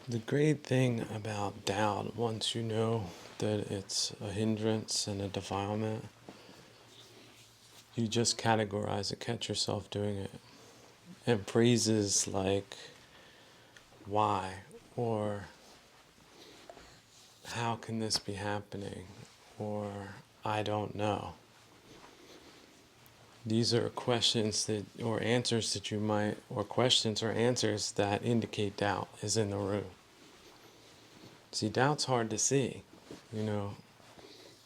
The great thing about doubt, once you know that it's a hindrance and a defilement, you just categorize it, catch yourself doing it. And phrases like, why? Or, how can this be happening? Or, I don't know. These are questions that, or answers that you might, or questions or answers that indicate doubt is in the room. See, doubt's hard to see. You know,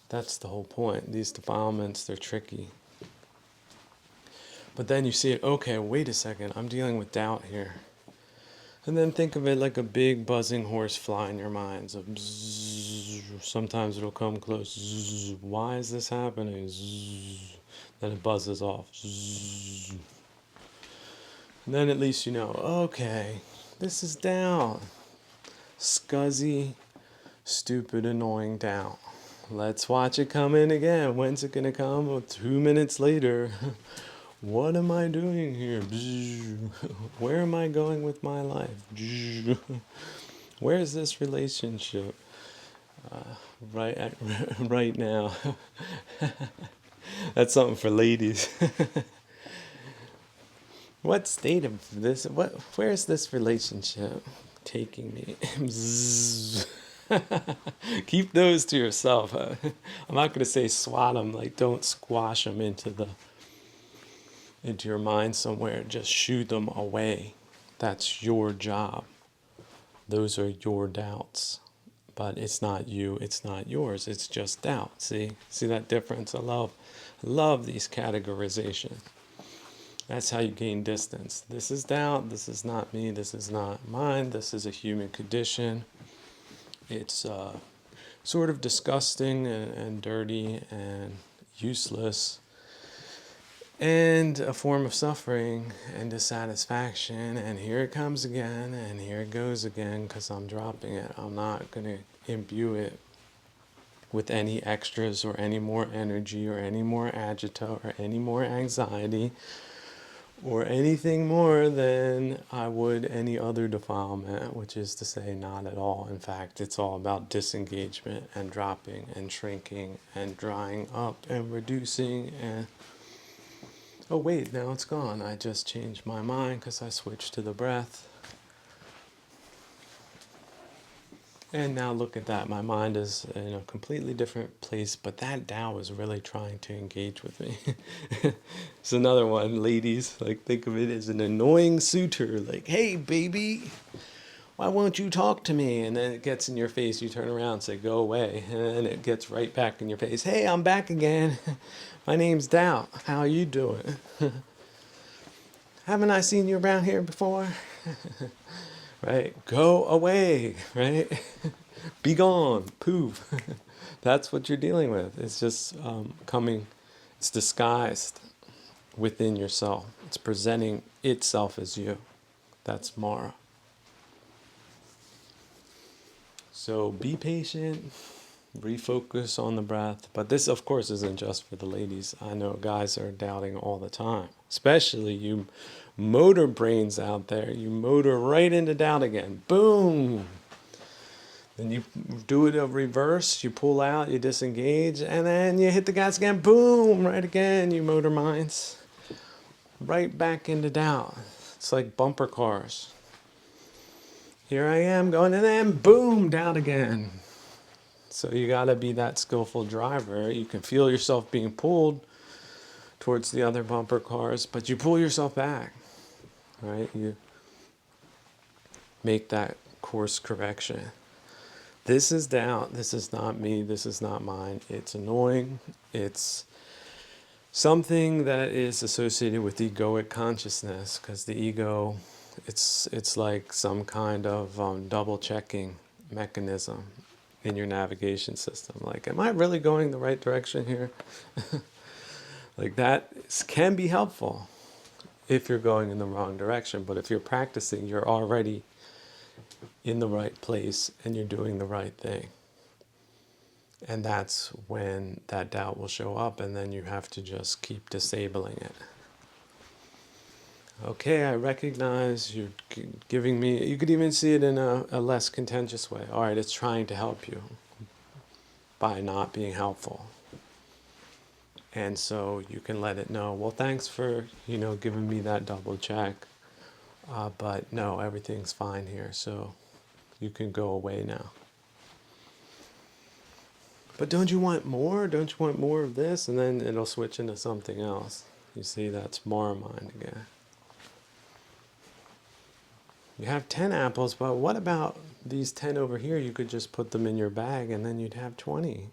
that's the whole point. These defilements, they're tricky. But then you see it, okay, wait a second, I'm dealing with doubt here. And then think of it like a big buzzing horse fly in your mind. So bzzz, sometimes it'll come close. Zzz, why is this happening? Zzz, then it buzzes off. Zzz. And then at least you know, okay, this is doubt. Scuzzy, stupid, annoying doubt. Let's watch it come in again. When's it gonna come? Oh, 2 minutes later. What am I doing here? Where am I going with my life? Where is this relationship? Right, right now. That's something for ladies. What state of this? Where's this relationship taking me? Keep those to yourself. I'm not going to say swat them. Like, don't squash them into your mind somewhere. Just shoo them away. That's your job. Those are your doubts. But it's not you, it's not yours. It's just doubt. See that difference? I love these categorizations. That's how you gain distance. This is doubt. This is not me. This is not mine. This is a human condition. It's sort of disgusting and dirty and useless, and a form of suffering and dissatisfaction. And here it comes again, and here it goes again, because I'm dropping it. I'm not going to imbue it with any extras or any more energy or any more agita or any more anxiety or anything more than I would any other defilement, which is to say not at all. In fact, it's all about disengagement and dropping and shrinking and drying up and reducing and, oh wait, now it's gone. I just changed my mind because I switched to the breath. And now look at that. My mind is in a completely different place, but that Tao is really trying to engage with me. It's another one, ladies. Like, think of it as an annoying suitor. Like, hey, baby, why won't you talk to me? And then it gets in your face. You turn around and say, go away. And then it gets right back in your face. Hey, I'm back again. My name's Tao. How you doing? Haven't I seen you around here before? Right? Go away, right? Be gone, poof. That's what you're dealing with. It's just it's disguised within yourself. It's presenting itself as you. That's Mara. So be patient, refocus on the breath. But this, of course, isn't just for the ladies. I know guys are doubting all the time, especially you motor brains out there. You motor right into doubt again. Boom! Then you do it a reverse. You pull out, you disengage, and then you hit the gas again. Boom! Right again, you motor minds. Right back into doubt. It's like bumper cars. Here I am going, and then boom! Doubt again. So you got to be that skillful driver. You can feel yourself being pulled towards the other bumper cars, but you pull yourself back. Right? You make that course correction. This is doubt. This is not me. This is not mine. It's annoying. It's something that is associated with egoic consciousness, because the ego, it's like some kind of double checking mechanism in your navigation system. Like, am I really going the right direction here? Like, that can be helpful if you're going in the wrong direction. But if you're practicing, you're already in the right place and you're doing the right thing. And that's when that doubt will show up, and then you have to just keep disabling it. Okay, I recognize you're giving me, you could even see it in a less contentious way. All right, it's trying to help you by not being helpful. And so you can let it know, well, thanks for, giving me that double check. But no, everything's fine here, so you can go away now. But don't you want more? Don't you want more of this? And then it'll switch into something else. You see, that's more mind again. You have 10 apples, but what about these 10 over here? You could just put them in your bag and then you'd have 20.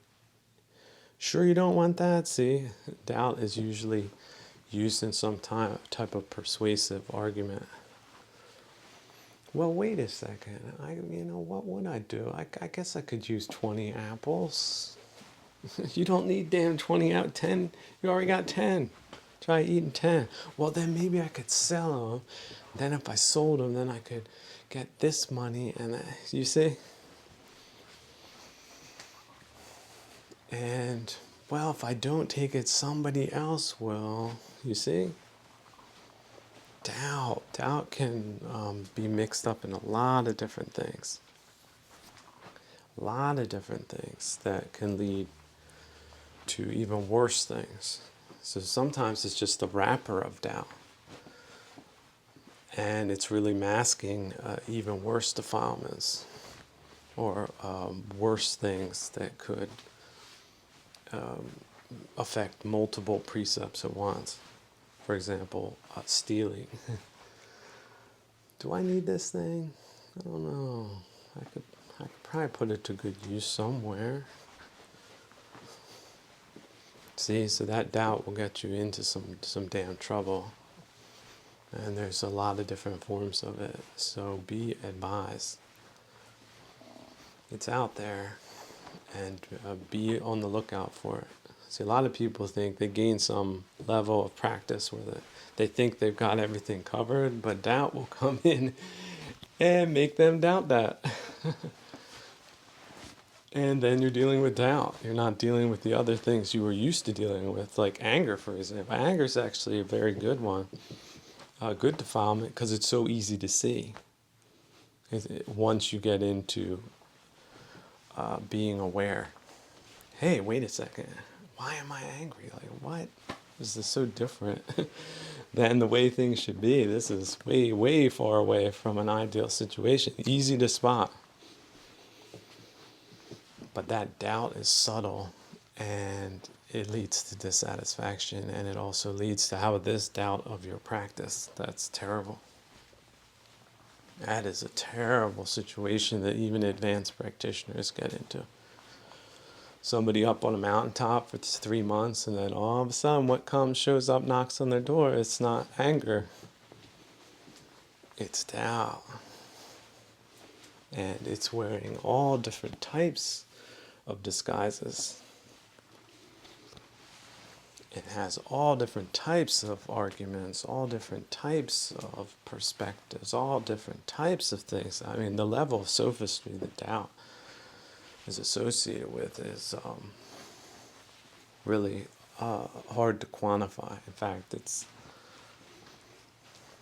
Sure, you don't want that? See, doubt is usually used in some type of persuasive argument. Well, wait a second. What would I do? I guess I could use 20 apples. You don't need damn 20 out 10. You already got 10. Try eating 10. Well, then maybe I could sell them. Then if I sold them, then I could get this money. And you see? And, well, if I don't take it, somebody else will. You see? Doubt can be mixed up in a lot of different things. A lot of different things that can lead to even worse things. So sometimes it's just the wrapper of doubt. And it's really masking even worse defilements or worse things that could affect multiple precepts at once. For example, stealing. Do I need this thing? I don't know. I could probably put it to good use somewhere. See, so that doubt will get you into some damn trouble. And there's a lot of different forms of it. So be advised. It's out there, and be on the lookout for it. See, a lot of people think they gain some level of practice where they think they've got everything covered, but doubt will come in and make them doubt that. And then you're dealing with doubt. You're not dealing with the other things you were used to dealing with, like anger, for example. Anger is actually a very good one, a good defilement, because it's so easy to see. Once you get into being aware. Hey, wait a second. Why am I angry? Like, what? This is so different than the way things should be. This is way, way far away from an ideal situation. Easy to spot. But that doubt is subtle, and it leads to dissatisfaction, and it also leads to how this doubt of your practice. That's terrible. That is a terrible situation that even advanced practitioners get into. Somebody up on a mountaintop for 3 months, and then all of a sudden what shows up, knocks on their door. It's not anger. It's doubt. And it's wearing all different types of disguises. It has all different types of arguments, all different types of perspectives, all different types of things. I mean, the level of sophistry that doubt is associated with is really hard to quantify. In fact, it's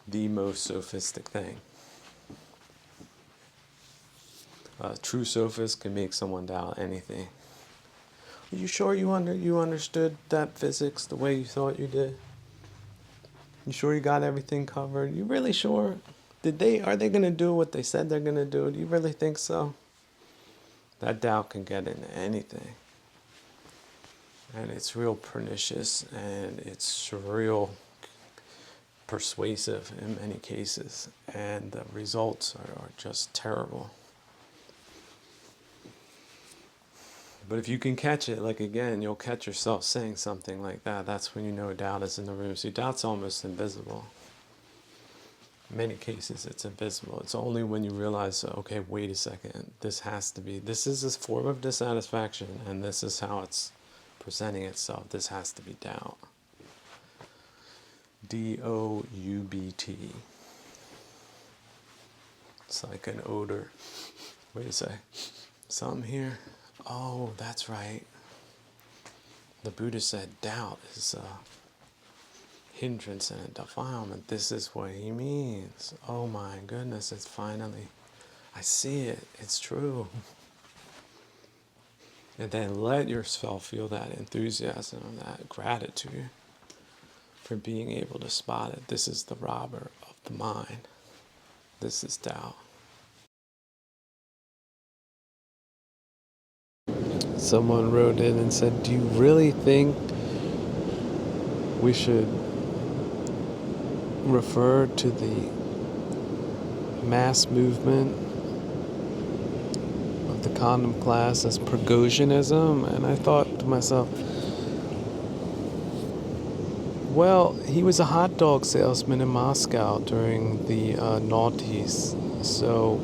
the most sophistic thing. A true sophist can make someone doubt anything. Are you sure you understood that physics the way you thought you did? You sure you got everything covered? You really sure? Are they going to do what they said they're going to do? Do you really think so? That doubt can get into anything. And it's real pernicious, and it's real persuasive in many cases. And the results are just terrible. But if you can catch it, like again, you'll catch yourself saying something like that. That's when you know doubt is in the room. See, doubt's almost invisible. In many cases, it's invisible. It's only when you realize, okay, wait a second, this is a form of dissatisfaction, and this is how it's presenting itself. This has to be doubt. D-O-U-B-T. It's like an odor. Wait a sec. Something here. Oh, that's right. The Buddha said doubt is hindrance and a defilement. This is what he means. Oh my goodness, it's finally, I see it, it's true. And then let yourself feel that enthusiasm, that gratitude for being able to spot it. This is the robber of the mind. This is Tao. Someone wrote in and said, do you really think we should refer to the mass movement of the condom class as Prigozhinism? And I thought to myself, well, he was a hot dog salesman in Moscow during the noughties. So,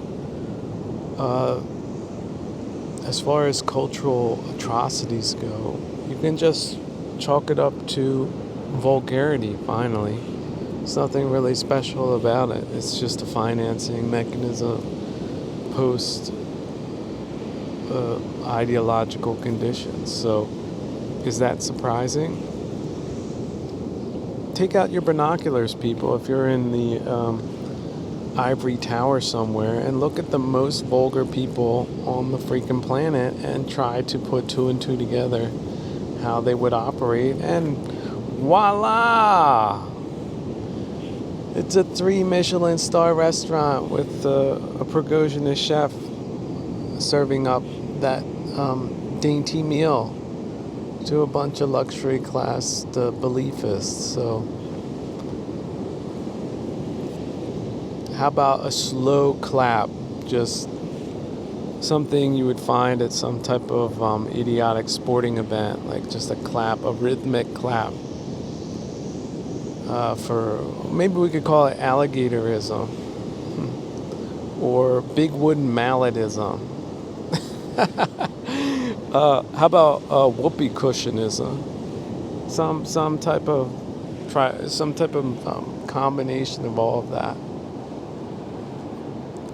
as far as cultural atrocities go, you can just chalk it up to vulgarity, finally. There's nothing really special about it. It's just a financing mechanism post ideological conditions. So, is that surprising? Take out your binoculars, people, if you're in the ivory tower somewhere, and look at the most vulgar people on the freaking planet and try to put two and two together, how they would operate, and voila! It's a 3 Michelin star restaurant with a Prigozhinist chef serving up that dainty meal to a bunch of luxury class beliefists. So how about a slow clap? Just something you would find at some type of idiotic sporting event, like just a clap, a rhythmic clap. For maybe we could call it alligatorism or big wooden malletism. How about whoopee cushionism? Some type of combination of all of that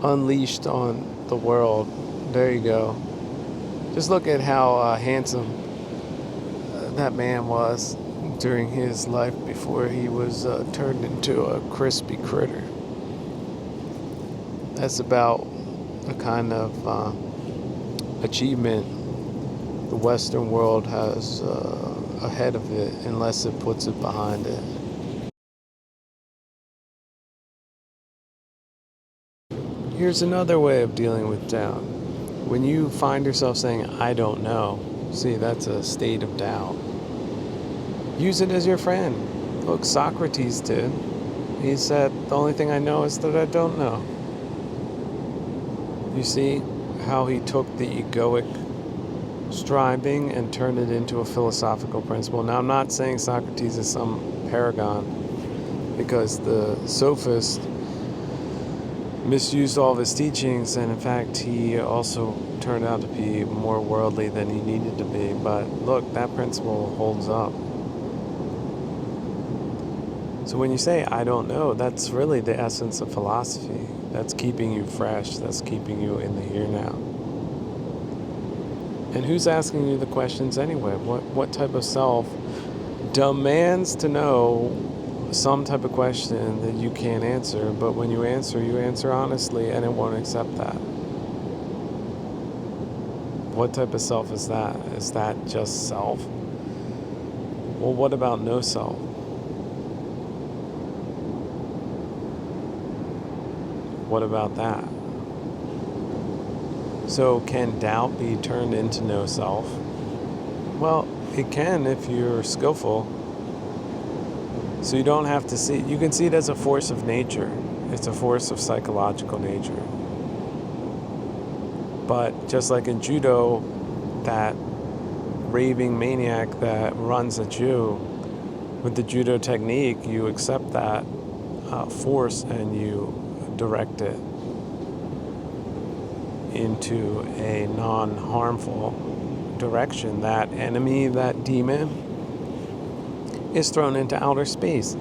unleashed on the world. There you go. Just look at how handsome that man was during his life before he was turned into a crispy critter. That's about the kind of achievement the Western world has ahead of it, unless it puts it behind it. Here's another way of dealing with doubt. When you find yourself saying, I don't know, see, that's a state of doubt. Use it as your friend. Look, Socrates did. He said, the only thing I know is that I don't know. You see how he took the egoic striving and turned it into a philosophical principle. Now, I'm not saying Socrates is some paragon, because the sophist misused all of his teachings, and in fact, he also turned out to be more worldly than he needed to be. But look, that principle holds up. So when you say, I don't know, that's really the essence of philosophy. That's keeping you fresh. That's keeping you in the here now. And who's asking you the questions anyway? What type of self demands to know some type of question that you can't answer, but when you answer honestly, and it won't accept that? What type of self is that? Is that just self? Well, what about no self? What about that? So can doubt be turned into no self? Well, it can if you're skillful. So you don't have to see, you can see it as a force of nature. It's a force of psychological nature. But just like in judo, that raving maniac that runs at you, with the judo technique, you accept that force and you direct it into a non-harmful direction. That enemy, that demon, is thrown into outer space.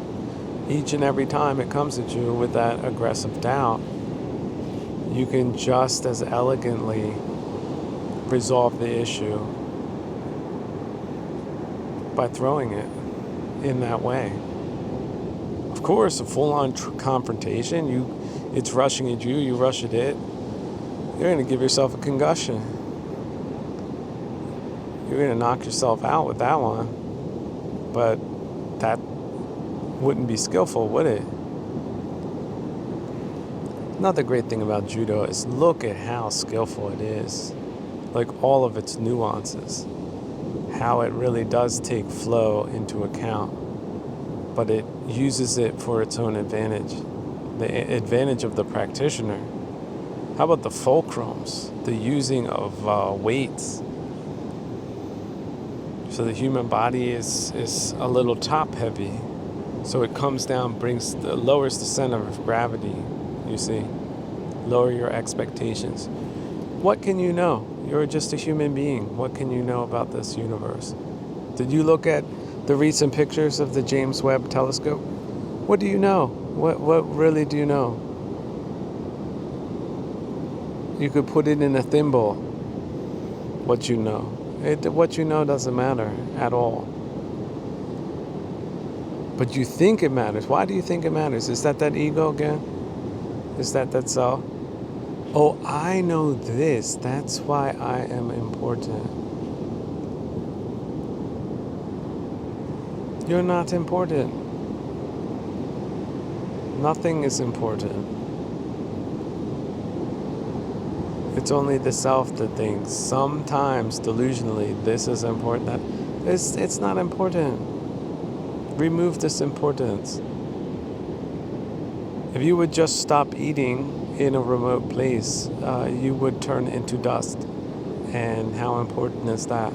Each and every time it comes at you with that aggressive doubt, you can just as elegantly resolve the issue by throwing it in that way. course, a full-on confrontation, it's rushing at you, you rush at it, you're going to give yourself a concussion. You're going to knock yourself out with that one. But that wouldn't be skillful, would it? Another great thing about judo is look at how skillful it is. Like all of its nuances. How it really does take flow into account. But it uses it for its own advantage. The advantage of the practitioner. How about the fulcrums? The using of weights. So the human body is a little top heavy. So it comes down, lowers the center of gravity, you see. Lower your expectations. What can you know? You're just a human being. What can you know about this universe? Did you look at the recent pictures of the James Webb telescope? What do you know? What really do you know? You could put it in a thimble, what you know. What you know doesn't matter at all. But you think it matters. Why do you think it matters? Is that ego again? Is that self? Oh, I know this. That's why I am important. You're not important. Nothing is important. It's only the self that thinks, sometimes delusionally, this is important. It's not important. Remove this importance. If you would just stop eating in a remote place, you would turn into dust. And how important is that?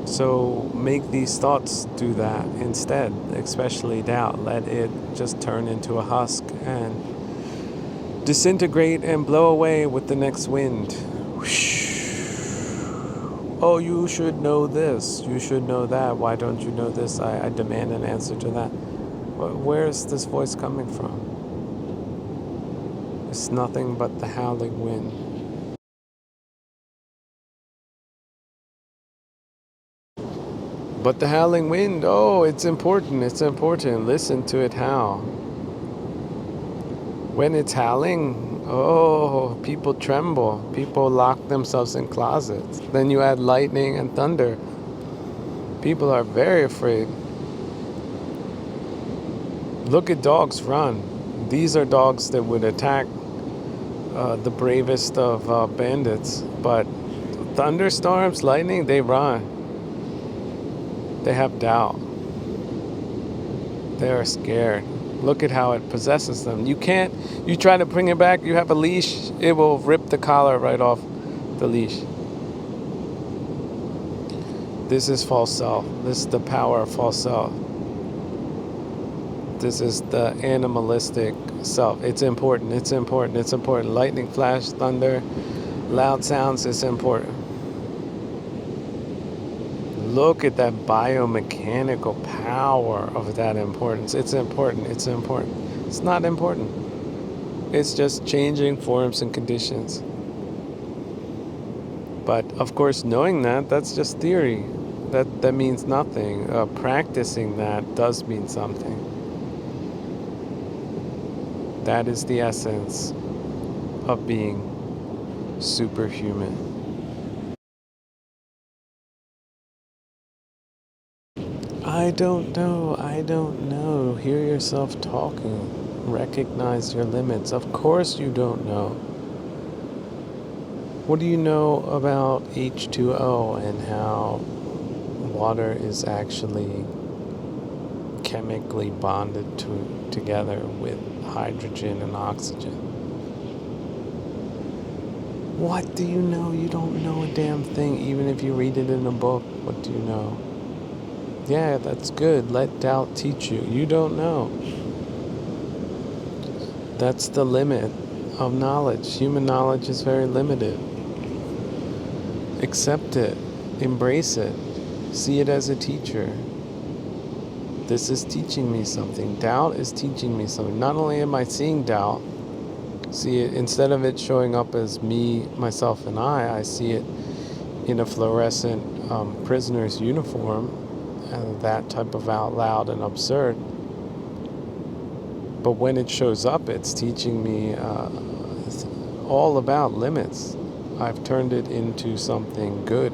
So make these thoughts do that instead, especially doubt. Let it just turn into a husk and disintegrate and blow away with the next wind. Oh, you should know this. You should know that. Why don't you know this? I demand an answer to that. Where is this voice coming from? It's nothing but the howling wind. But the howling wind, oh, it's important. It's important. Listen to it howl. When it's howling, oh, people tremble. People lock themselves in closets. Then you add lightning and thunder. People are very afraid. Look at dogs run. These are dogs that would attack the bravest of bandits. But thunderstorms, lightning, they run. They have doubt. They are scared. Look at how it possesses them. You try to bring it back, you have a leash, it will rip the collar right off the leash. This is false self. This is the power of false self. This is the animalistic self. It's important, it's important, it's important. Lightning, flash, thunder, loud sounds, it's important. Look at that biomechanical power of that importance. It's important, it's important. It's not important. It's just changing forms and conditions. But of course, knowing that's just theory. That means nothing. Practicing that does mean something. That is the essence of being superhuman. I don't know. Hear yourself talking. Recognize your limits. Of course you don't know. What do you know about H2O and how water is actually chemically bonded together with hydrogen and oxygen? What do you know? You don't know a damn thing. Even if you read it in a book, what do you know? Yeah, that's good. Let doubt teach you. You don't know. That's the limit of knowledge. Human knowledge is very limited. Accept it. Embrace it. See it as a teacher. This is teaching me something. Doubt is teaching me something. Not only am I seeing doubt, see it, instead of it showing up as me, myself, and I see it in a fluorescent prisoner's uniform. and that type of out loud and absurd. But when it shows up, it's teaching me all about limits. I've turned it into something good.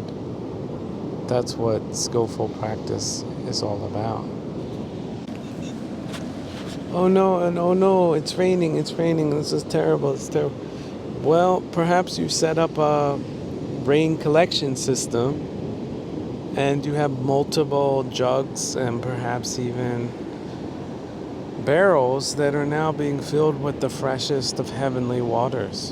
That's what skillful practice is all about. Oh no, and oh no, it's raining, this is terrible, it's terrible. Well, perhaps you set up a rain collection system and you have multiple jugs and perhaps even barrels that are now being filled with the freshest of heavenly waters.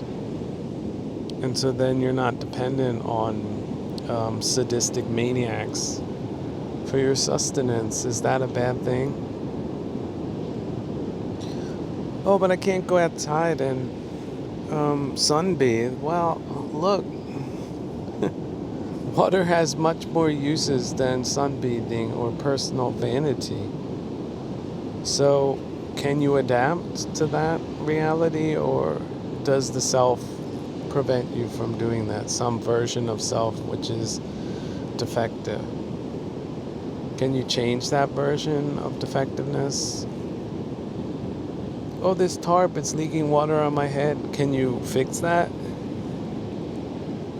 And so then you're not dependent on sadistic maniacs for your sustenance. Is that a bad thing? Oh, but I can't go outside and sunbathe. Well, look, water has much more uses than sunbathing or personal vanity. So, can you adapt to that reality, or does the self prevent you from doing that? Some version of self which is defective. Can you change that version of defectiveness? Oh, this tarp, it's leaking water on my head. Can you fix that?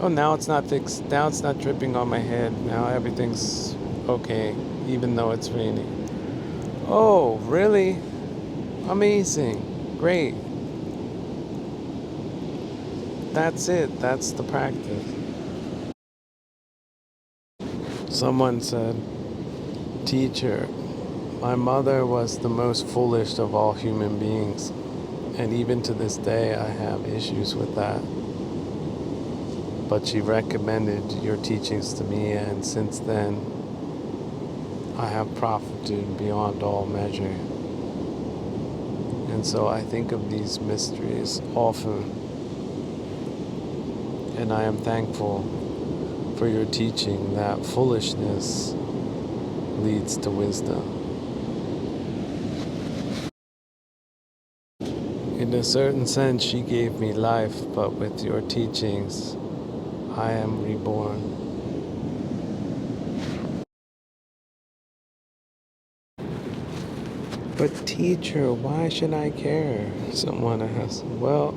Oh, now it's not fixed. Now it's not dripping on my head. Now everything's okay, even though it's raining. Oh, really? Amazing. Great. That's it. That's the practice. Someone said, "Teacher, my mother was the most foolish of all human beings. And even to this day, I have issues with that. But she recommended your teachings to me, and since then, I have profited beyond all measure. And so I think of these mysteries often, and I am thankful for your teaching that foolishness leads to wisdom. In a certain sense, she gave me life, but with your teachings, I am reborn." But teacher, why should I care? Someone asked. Well,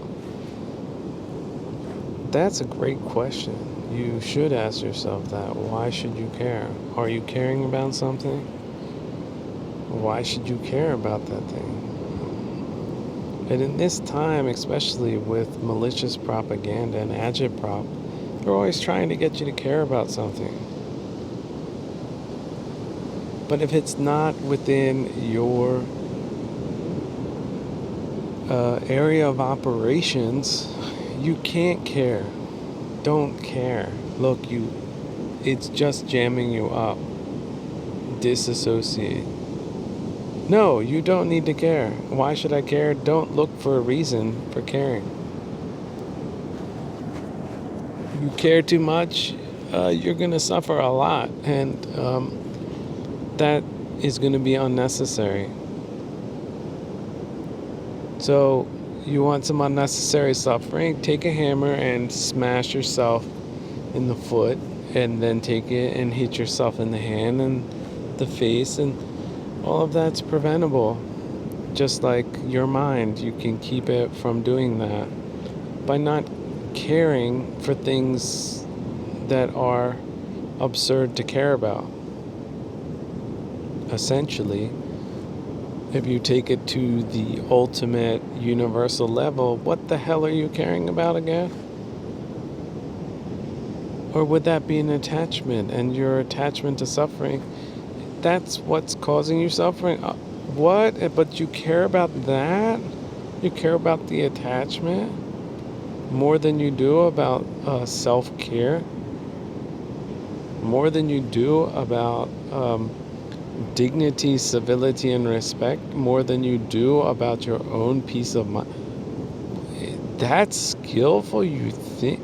that's a great question. You should ask yourself that. Why should you care? Are you caring about something? Why should you care about that thing? And in this time, especially with malicious propaganda and agitprop, they're always trying to get you to care about something. But if it's not within your area of operations, you can't care. Don't care. Look, it's just jamming you up. Disassociate. No, you don't need to care. Why should I care? Don't look for a reason for caring. You care too much, you're going to suffer a lot, and that is going to be unnecessary. So, you want some unnecessary suffering? Take a hammer and smash yourself in the foot, and then take it and hit yourself in the hand and the face, and all of that's preventable. Just like your mind, you can keep it from doing that by not caring for things that are absurd to care about. Essentially, if you take it to the ultimate universal level, what the hell are you caring about again? Or would that be an attachment, and your attachment to suffering, that's what's causing you suffering? What? But you care about that? You care about the attachment more than you do about self-care? More than you do about dignity, civility, and respect? More than you do about your own peace of mind? That's skillful, you think?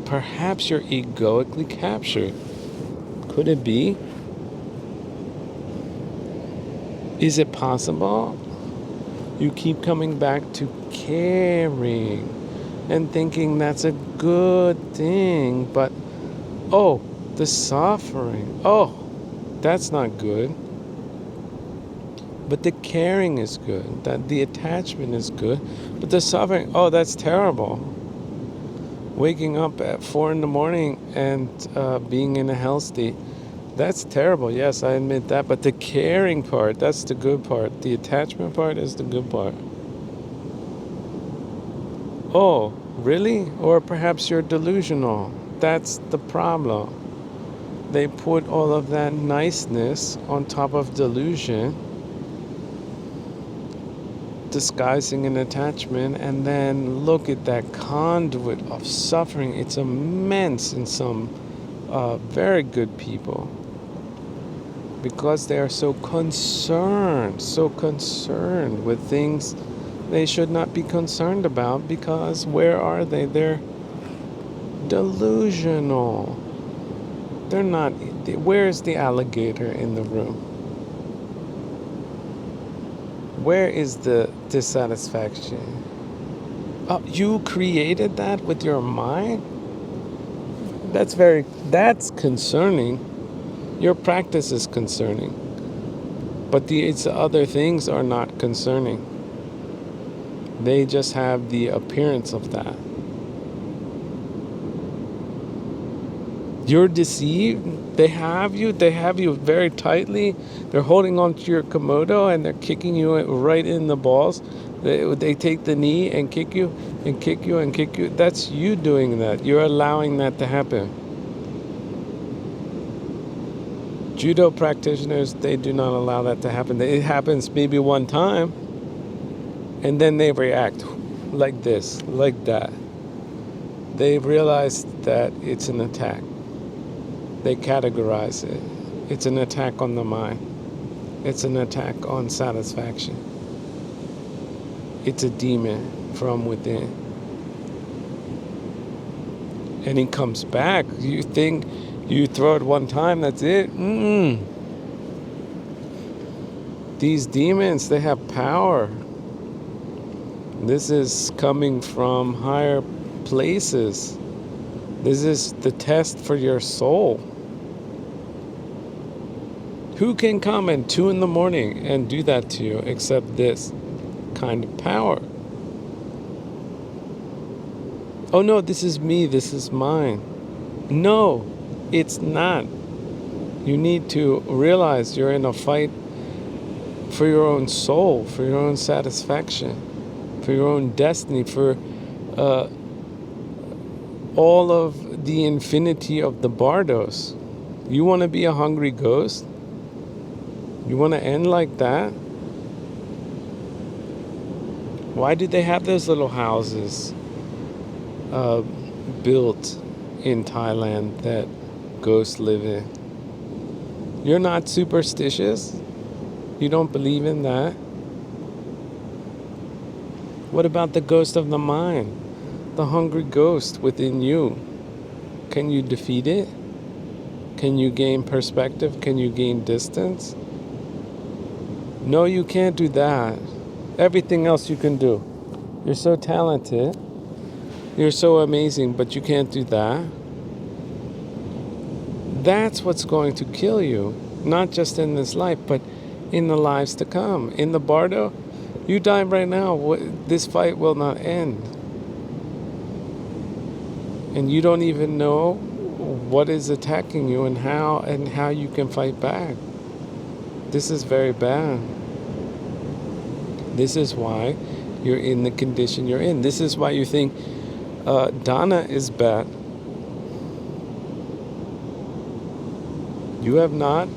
Perhaps you're egoically captured. Could it be? Is it possible? You keep coming back to caring and thinking that's a good thing, but oh, the suffering. Oh, That's not good. But the caring is good. That the attachment is good. But the suffering, oh, that's terrible. Waking up at 4 in the morning and being in a hell state, that's terrible. Yes, I admit that. But the caring part, that's the good part. The attachment part is the good part. Oh, really? Or perhaps you're delusional. That's the problem. They put all of that niceness on top of delusion, disguising an attachment, and then look at that conduit of suffering. It's immense in some very good people, because they are so concerned with things they should not be concerned about, because where are they? They're delusional. They're not. Where's the alligator in the room? Where is the dissatisfaction? Oh, you created that with your mind? That's concerning. Your practice is concerning. But its other things are not concerning. They just have the appearance of that. You're deceived. They have you very tightly. They're holding onto your komodo and they're kicking you right in the balls. They take the knee and kick you and kick you and kick you. That's you doing that. You're allowing that to happen. Judo practitioners, they do not allow that to happen. It happens maybe one time, and then they react like this, like that. They realize that it's an attack. They categorize it. It's an attack on the mind. It's an attack on satisfaction. It's a demon from within. And he comes back. You think you throw it one time, that's it? These demons, they have power. This is coming from higher places. This is the test for your soul. Who can come at 2 in the morning and do that to you except this kind of power? Oh no, this is me, this is mine. No, it's not. You need to realize you're in a fight for your own soul, for your own satisfaction, for your own destiny, for all of the infinity of the bardos. You want to be a hungry ghost? You want to end like that? Why do they have those little houses built in Thailand that ghosts live in? You're not superstitious? You don't believe in that? What about the ghost of the mind? The hungry ghost within you? Can you defeat it? Can you gain perspective? Can you gain distance? No, you can't do that. Everything else you can do. You're so talented. You're so amazing, but you can't do that. That's what's going to kill you. Not just in this life, but in the lives to come. In the bardo, you die right now. This fight will not end. And you don't even know what is attacking you and how you can fight back. This is very bad. This is why you're in the condition you're in. This is why you think Dana is bad. You have not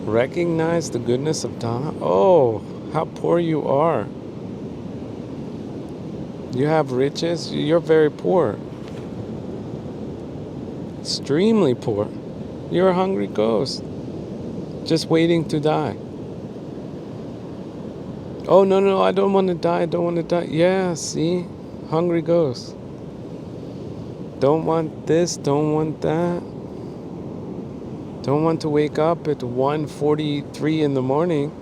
recognized the goodness of Dana? Oh, how poor you are. You have riches, you're very poor. Extremely poor. You're a hungry ghost, just waiting to die. Oh, no, I don't want to die, Yeah, see? Hungry ghost. Don't want this, don't want that. Don't want to wake up at 1:43 in the morning.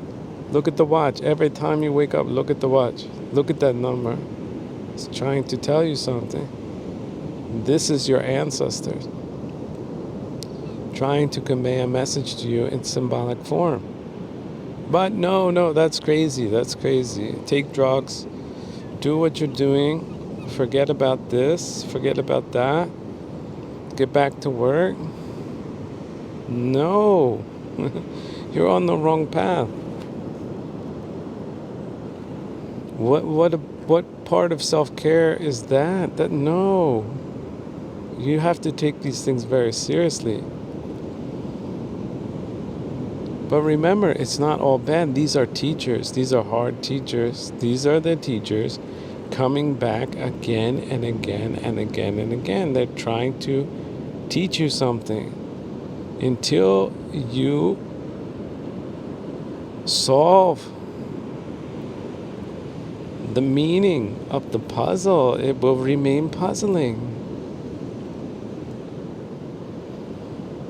Look at the watch. Every time you wake up, look at the watch. Look at that number. It's trying to tell you something. This is your ancestors trying to convey a message to you in symbolic form. But no, that's crazy. That's crazy. Take drugs. Do what you're doing. Forget about this. Forget about that. Get back to work. No. You're on the wrong path. What part of self-care is that? No. You have to take these things very seriously. But remember, it's not all bad. These are teachers. These are hard teachers. These are the teachers coming back again and again and again and again. They're trying to teach you something until you solve the meaning of the puzzle. It will remain puzzling.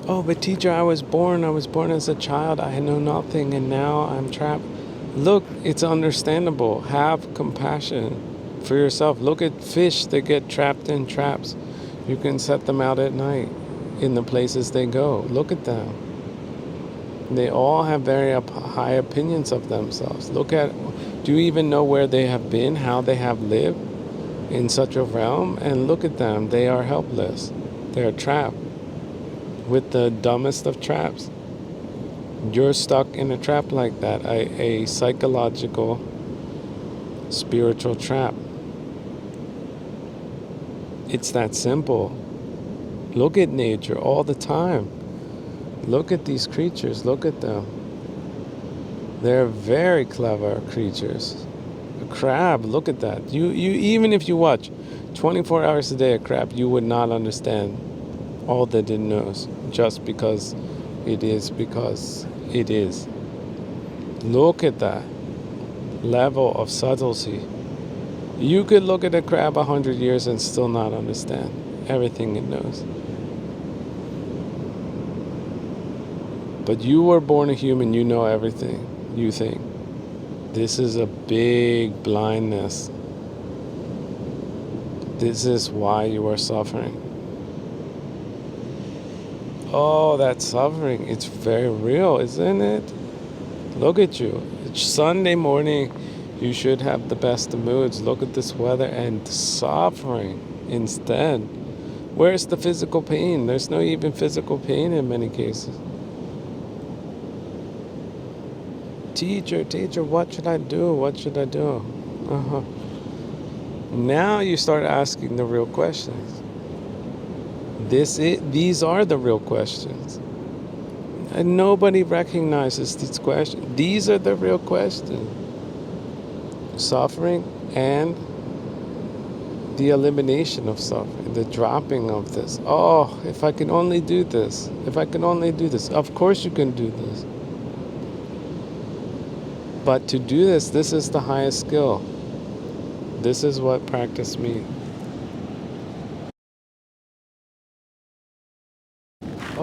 Oh, but teacher, I was born as a child. I know nothing, and now I'm trapped. Look, it's understandable. Have compassion for yourself. Look at fish that get trapped in traps. You can set them out at night in the places they go. Look at them. They all have very high opinions of themselves. Do you even know where they have been, how they have lived in such a realm? And look at them. They are helpless. They are trapped with the dumbest of traps. You're stuck in a trap like that, a psychological, spiritual trap. It's that simple. Look at nature all the time. Look at these creatures. Look at them. They're very clever creatures. A crab, look at that. You even if you watch 24 hours a day a crab, you would not understand all that it knows, just because it is. Look at that level of subtlety. You could look at a crab 100 years and still not understand everything it knows. But you were born a human, you know everything, you think. This is a big blindness. This is why you are suffering. Oh, that suffering, it's very real, isn't it? Look at you. It's Sunday morning. You should have the best of moods. Look at this weather and suffering instead. Where's the physical pain? There's no even physical pain in many cases. Teacher, what should I do? What should I do? Now you start asking the real questions. These are the real questions. And nobody recognizes these questions. These are the real questions. Suffering and the elimination of suffering, the dropping of this. Oh, if I can only do this. If I can only do this. Of course you can do this. But to do this is the highest skill. This is what practice means.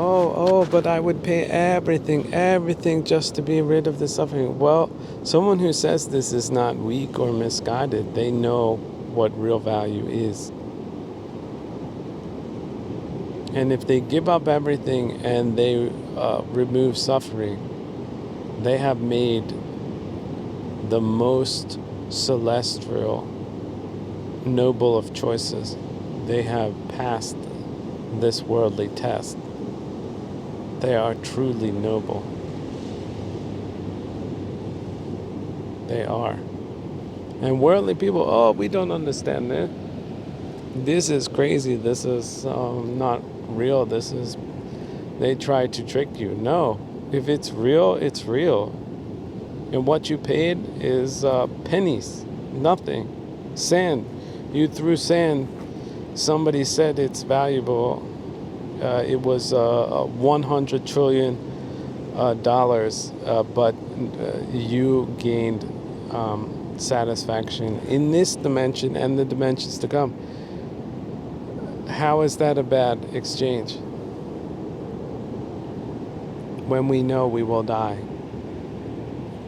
Oh, but I would pay everything just to be rid of the suffering. Well, someone who says this is not weak or misguided. They know what real value is. And if they give up everything and they remove suffering, they have made the most celestial, noble of choices. They have passed this worldly test. They are truly noble. They are. And worldly people, oh, we don't understand that. This is crazy. This is not real. They try to trick you. No. If it's real, it's real. And what you paid is pennies. Nothing. Sand. You threw sand. Somebody said it's valuable. It was $100 trillion, but you gained satisfaction in this dimension and the dimensions to come. How is that a bad exchange? When we know we will die.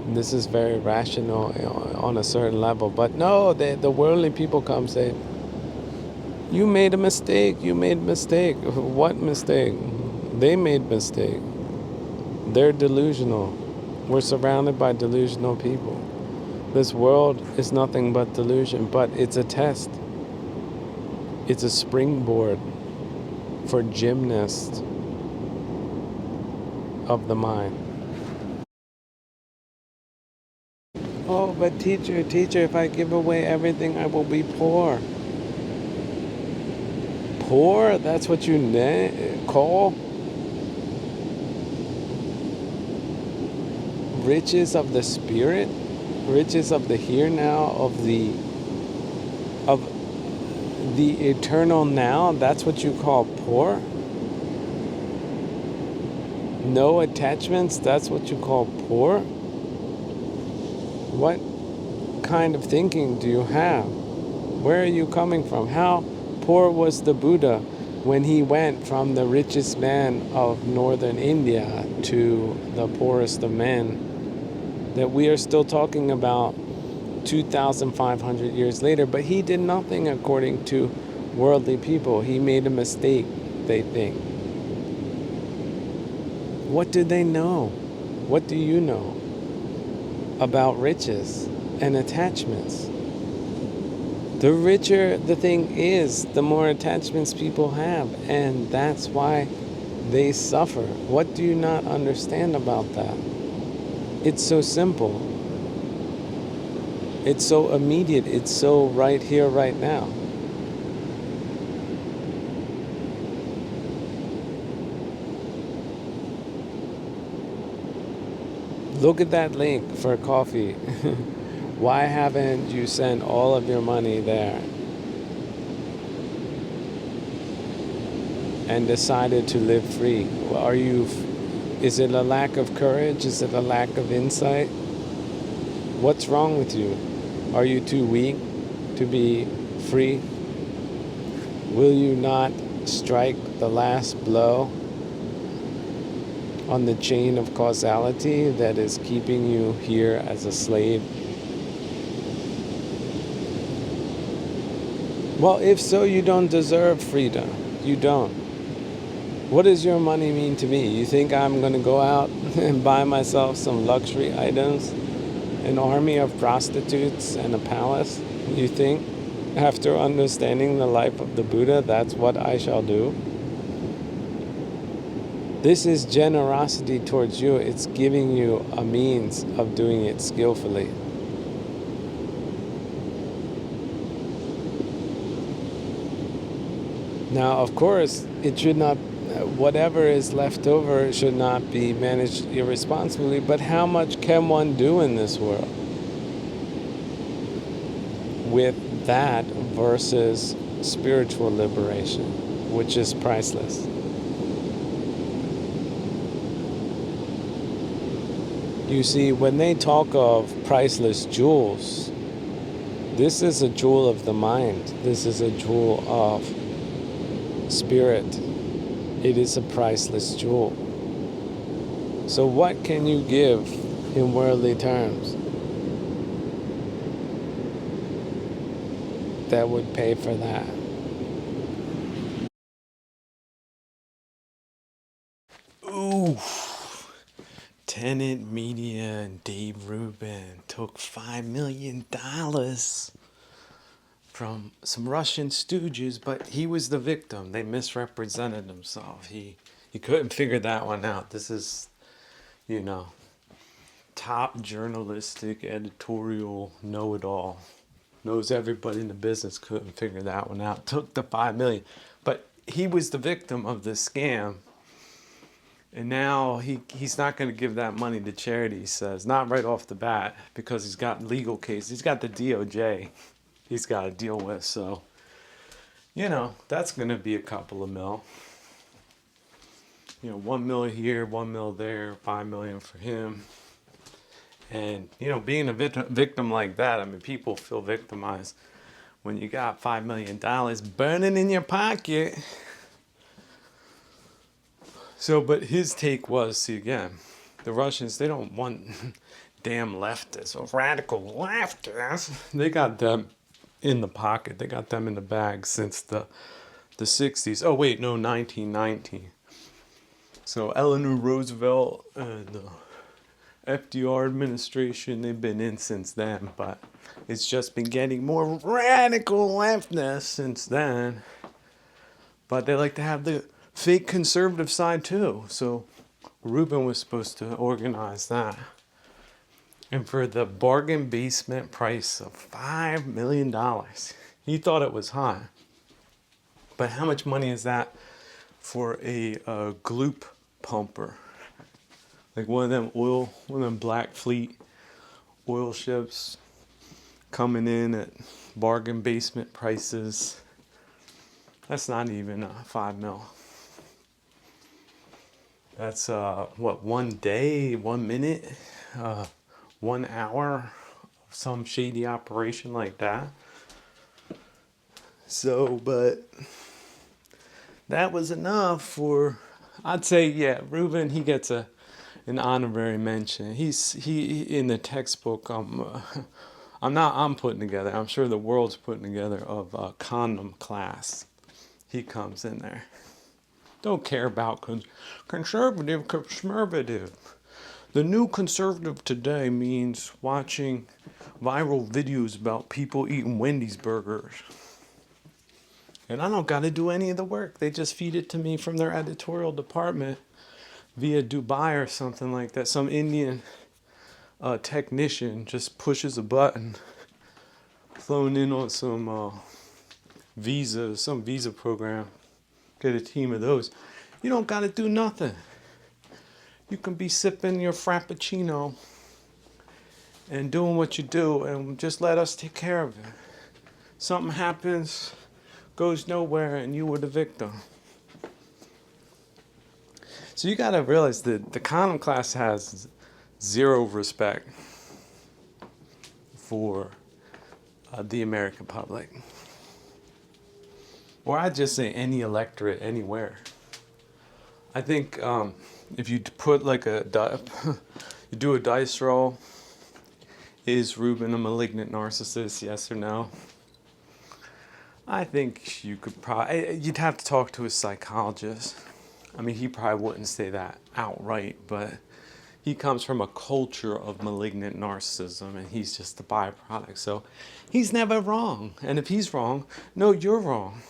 This is very rational on a certain level. But no, the worldly people come say, you made a mistake. What mistake? They made mistake. They're delusional. We're surrounded by delusional people. This world is nothing but delusion, but it's a test. It's a springboard for gymnasts of the mind. Oh, but teacher, if I give away everything, I will be poor. Poor? That's what you call riches of the spirit? Riches of the here now, of the eternal now? That's what you call poor? No attachments? That's what you call poor? What kind of thinking do you have? Where are you coming from? How poor was the Buddha when he went from the richest man of northern India to the poorest of men that we are still talking about 2,500 years later? But he did nothing according to worldly people. He made a mistake, they think. What do they know? What do you know about riches and attachments? The richer the thing is, the more attachments people have, and that's why they suffer. What do you not understand about that? It's so simple. It's so immediate. It's so right here, right now. Look at that link for coffee. Why haven't you sent all of your money there and decided to live free? Is it a lack of courage? Is it a lack of insight? What's wrong with you? Are you too weak to be free? Will you not strike the last blow on the chain of causality that is keeping you here as a slave? Well, if so, you don't deserve freedom. You don't. What does your money mean to me? You think I'm going to go out and buy myself some luxury items, an army of prostitutes, and a palace? You think, after understanding the life of the Buddha, that's what I shall do? This is generosity towards you. It's giving you a means of doing it skillfully. Now, of course, it should not, whatever is left over should not be managed irresponsibly, but how much can one do in this world with that versus spiritual liberation, which is priceless? You see, when they talk of priceless jewels, this is a jewel of the mind. This is a jewel of spirit. It is a priceless jewel. So what can you give in worldly terms that would pay for that? Ooh. Tenet Media and Dave Rubin took $5 million from some Russian stooges, but he was the victim. They misrepresented himself. He couldn't figure that one out. This is, top journalistic, editorial know-it-all. Knows everybody in the business, couldn't figure that one out. Took the $5 million. But he was the victim of this scam. And now he's not going to give that money to charity, he says. Not right off the bat, because he's got legal cases. He's got the DOJ he's got to deal with. So, that's going to be a couple of mil. 1 mil here, 1 mil there, 5 million for him. And, being a victim like that, I mean, people feel victimized when you got $5 million burning in your pocket. So, but his take was, see again, the Russians, they don't want damn leftists or radical leftists. They got them in the pocket. They got them in the bag since the 60s. Oh, wait, no, 1919. So Eleanor Roosevelt and the FDR administration, they've been in since then, but it's just been getting more radical leftist since then. But they like to have the fake conservative side too. So Rubin was supposed to organize that. And for the bargain basement price of $5 million, he thought it was high. But how much money is that for a gloop pumper? Like one of them Black Fleet oil ships coming in at bargain basement prices. That's not even 5 mil. That's what, 1 day, 1 minute, 1 hour of some shady operation like that. So, but that was enough for, I'd say, yeah, Reuben, he gets an honorary mention. He in the textbook. I'm putting together. I'm sure the world's putting together of a condom class. He comes in there. Don't care about conservative. The new conservative today means watching viral videos about people eating Wendy's burgers. And I don't got to do any of the work. They just feed it to me from their editorial department via Dubai or something like that. Some Indian technician just pushes a button, flown in on some visa program. Get a team of those. You don't got to do nothing. You can be sipping your frappuccino and doing what you do, and just let us take care of it. Something happens, goes nowhere, and you were the victim. So you got to realize that the condom class has zero respect for the American public. Or I'd just say any electorate anywhere. I think if you put like you do a dice roll, is Reuben a malignant narcissist, yes or no? I think you could you'd have to talk to a psychologist. I mean, he probably wouldn't say that outright, but he comes from a culture of malignant narcissism, and he's just the byproduct. So he's never wrong. And if he's wrong, no, you're wrong.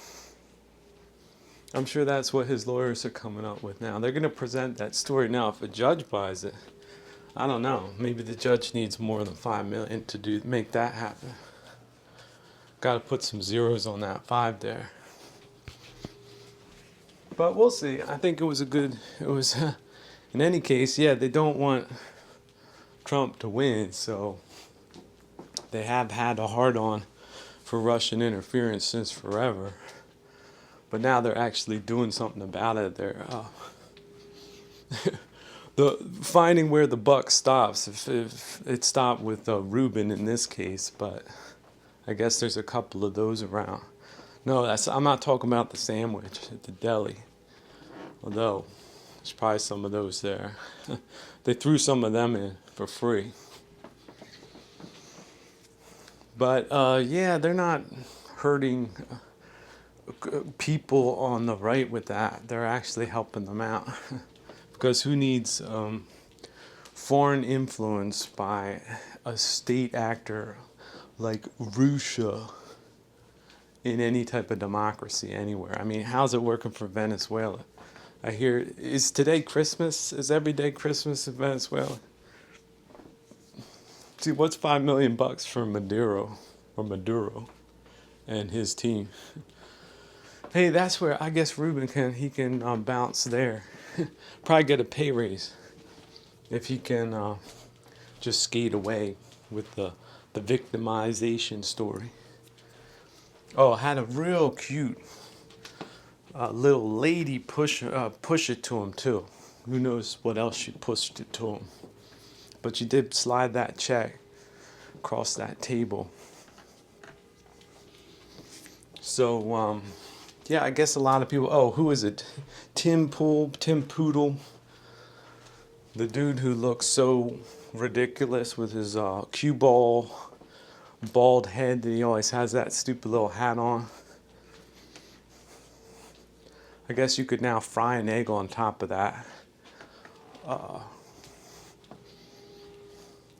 I'm sure that's what his lawyers are coming up with now. They're going to present that story. Now, if a judge buys it, I don't know. Maybe the judge needs more than $5 million to make that happen. Got to put some zeros on that 5 there. But we'll see. I think it was in any case, yeah, they don't want Trump to win, so they have had a hard-on for Russian interference since forever. But now they're actually doing something about it. They're finding where the buck stops. If it stopped with Reuben in this case, but I guess there's a couple of those around. No, I'm not talking about the sandwich at the deli. Although there's probably some of those there. They threw some of them in for free. But yeah, they're not hurting people on the right with that. They're actually helping them out. Because who needs foreign influence by a state actor like Russia in any type of democracy anywhere? I mean, how's it working for Venezuela? I hear, is today Christmas? Is every day Christmas in Venezuela? See, what's $5 million for Maduro and his team? Hey, that's where I guess Reuben can bounce there. Probably get a pay raise if he can just skate away with the victimization story. Oh, I had a real cute little lady push it to him too. Who knows what else she pushed it to him. But she did slide that check across that table. So, yeah, I guess a lot of people, who is it? Tim Poodle. The dude who looks so ridiculous with his cue ball, bald head that he always has that stupid little hat on. I guess you could now fry an egg on top of that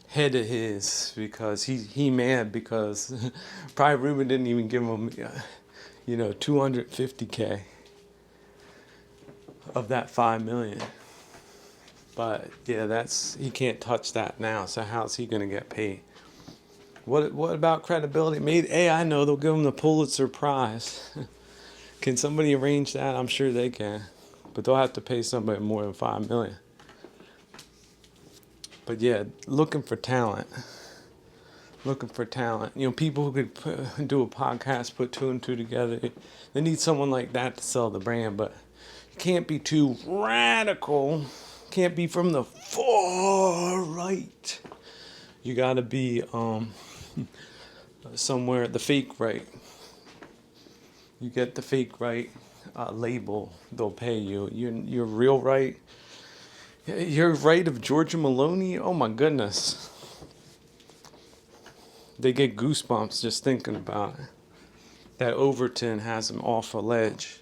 head of his because he mad because probably Ruben didn't even give him 250K of that 5 million. But yeah, he can't touch that now. So how's he gonna get paid? What about credibility? Maybe, hey, I know they'll give him the Pulitzer Prize. Can somebody arrange that? I'm sure they can, but they'll have to pay somebody more than 5 million. But yeah, looking for talent. People who could do a podcast, put two and two together. They need someone like that to sell the brand, but you can't be too radical. Can't be from the far right. You gotta be somewhere the fake right. You get the fake right label, they'll pay you. You're real right. You're right of Georgia Maloney. Oh my goodness. They get goosebumps just thinking about it. That Overton has them off a ledge.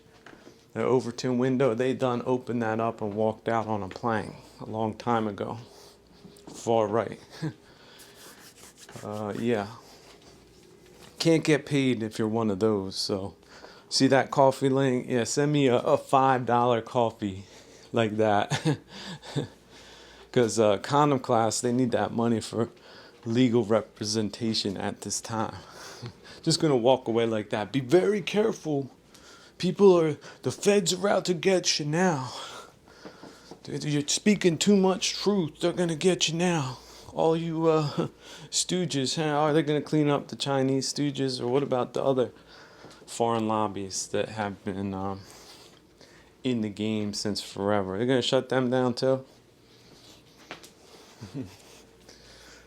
The Overton window, they done opened that up and walked out on a plank a long time ago. Far right. Yeah. Can't get paid if you're one of those. So, see that coffee link? Yeah, send me a $5 coffee like that. Because Condom Class, they need that money for legal representation at this time. Just gonna walk away like that. Be very careful. The feds are out to get you now. You're speaking too much truth. They're gonna get you now. All you stooges, are they gonna clean up the Chinese stooges? Or what about the other foreign lobbies that have been in the game since forever? They're gonna shut them down too?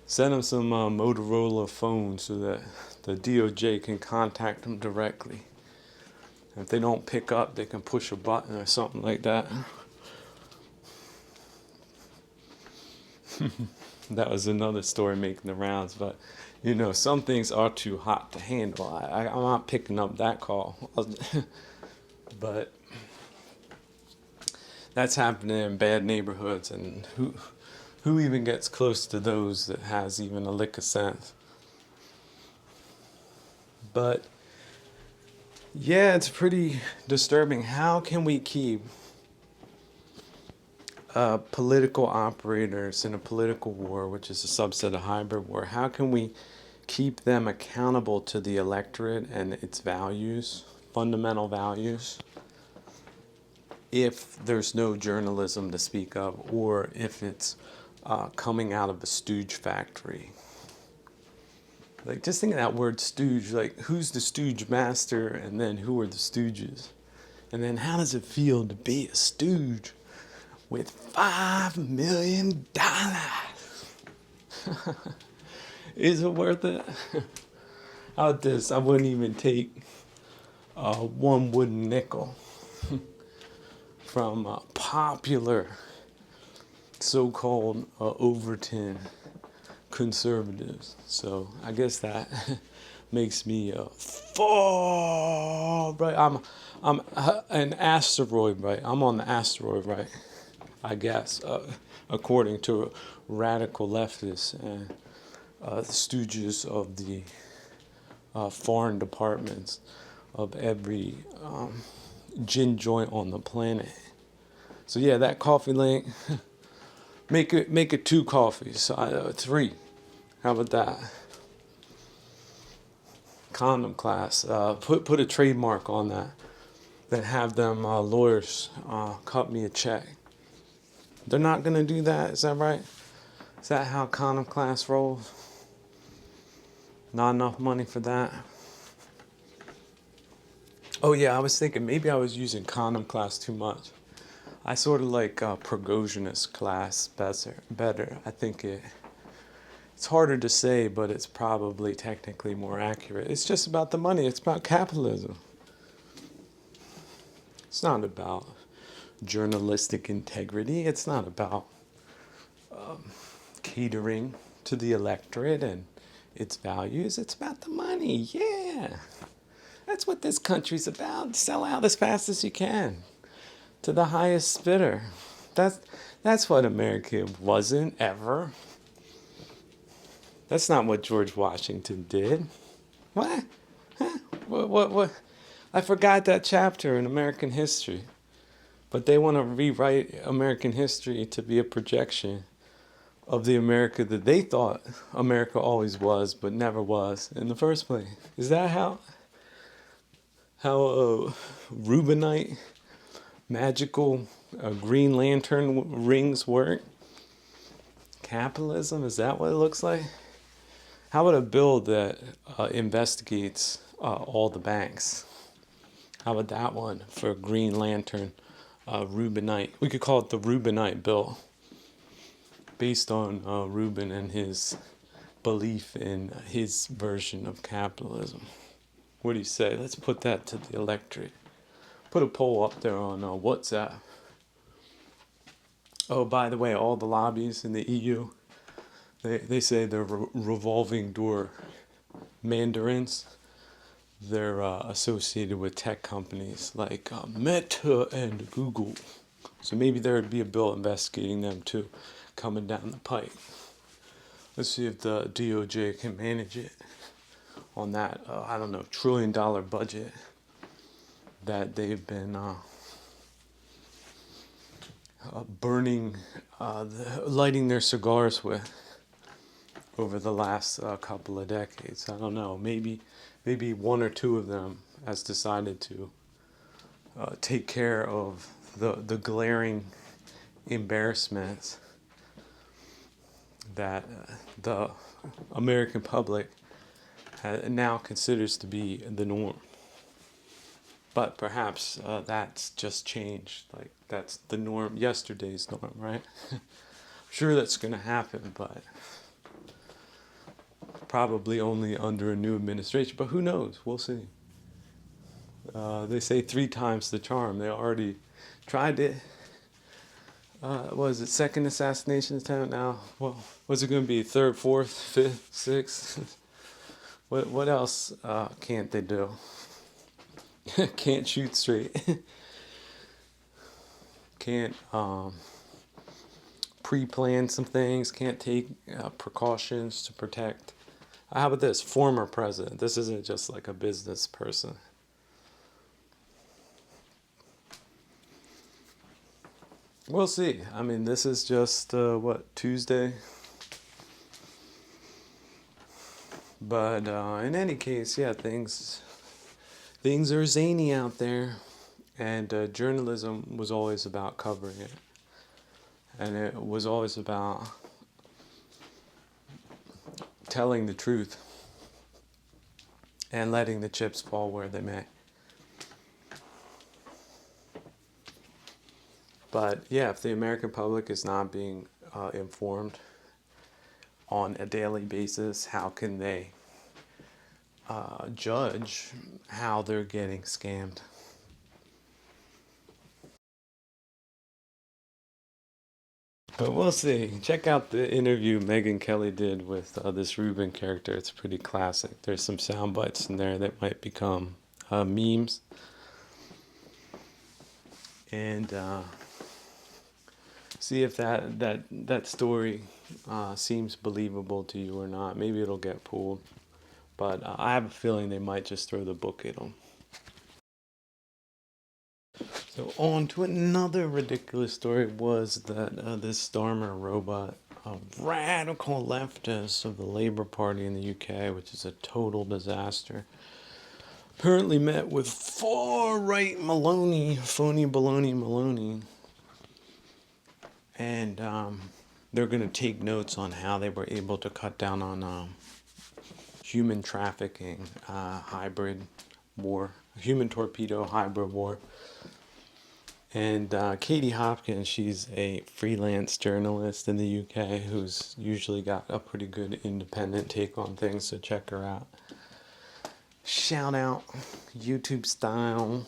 Send them some Motorola phones so that the DOJ can contact them directly. If they don't pick up, they can push a button or something like that. That was another story making the rounds, but some things are too hot to handle. I'm not picking up that call. But that's happening in bad neighborhoods, and who even gets close to those that has even a lick of sense? But yeah, it's pretty disturbing. How can we keep political operators in a political war, which is a subset of hybrid war, how can we keep them accountable to the electorate and its values, fundamental values, if there's no journalism to speak of, or if it's coming out of a stooge factory? Like, just think of that word stooge. Like, who's the stooge master, and then who are the stooges? And then how does it feel to be a stooge with $5 million? Is it worth it? Out this, I wouldn't even take one wooden nickel from popular so-called Overton conservatives. So I guess that makes me far right. I'm an asteroid right. I'm on the asteroid right, I guess, according to radical leftists and stooges of the foreign departments of every gin joint on the planet. So yeah, that coffee link. Make it 2 coffees, 3. How about that? Condom Class. Put a trademark on that. Then have them lawyers cut me a check. They're not gonna do that. Is that right? Is that how Condom Class rolls? Not enough money for that. Oh yeah, I was thinking maybe I was using Condom Class too much. I sort of like Prigozhinisation class better. I think it's harder to say, but it's probably technically more accurate. It's just about the money. It's about capitalism. It's not about journalistic integrity. It's not about catering to the electorate and its values. It's about the money. Yeah. That's what this country's about. Sell out as fast as you can to the highest bidder. That's what America wasn't ever. That's not what George Washington did. What? Huh? What? I forgot that chapter in American history. But they want to rewrite American history to be a projection of the America that they thought America always was, but never was in the first place. Is that how Rubinite magical Green Lantern rings work? Capitalism, is that what it looks like? How about a bill that investigates all the banks? How about that one for Green Lantern Rubinite? We could call it the Rubinite bill, based on Rubin and his belief in his version of capitalism. What do you say? Let's put that to the electorate. Put a poll up there on WhatsApp. Oh, by the way, all the lobbies in the EU, they say they're revolving door mandarins. They're associated with tech companies like Meta and Google. So maybe there would be a bill investigating them too, coming down the pipe. Let's see if the DOJ can manage it on that, I don't know, $1 trillion budget that they've been lighting their cigars with over the last couple of decades. I don't know. Maybe one or two of them has decided to take care of the glaring embarrassments that the American public now considers to be the norm. But perhaps that's just changed. Like, that's the norm, yesterday's norm, right? I'm sure that's going to happen, but probably only under a new administration. But who knows? We'll see. They say 3 times the charm. They already tried it. Was it second assassination attempt now? Well, what's it going to be? Third, fourth, fifth, sixth? What else can't they do? Can't shoot straight. Can't pre-plan some things. Can't take precautions to protect. How about this? Former president. This isn't just like a business person. We'll see. I mean, this is just, Tuesday? But in any case, yeah, things are zany out there. And journalism was always about covering it. And it was always about telling the truth and letting the chips fall where they may. But yeah, if the American public is not being informed on a daily basis, how can they judge how they're getting scammed? But we'll see. Check out the interview Megyn Kelly did with this Rubin character. It's pretty classic. There's some sound bites in there that might become memes. And see if that story seems believable to you or not. Maybe it'll get pulled. But I have a feeling they might just throw the book at them. So on to another ridiculous story was that this Starmer robot, a radical leftist of the Labour Party in the UK, which is a total disaster, apparently met with far-right Maloney, phony baloney Maloney, and they're going to take notes on how they were able to cut down on human trafficking, hybrid war, human torpedo hybrid war. And Katie Hopkins, she's a freelance journalist in the UK who's usually got a pretty good independent take on things, so check her out. Shout out, YouTube style,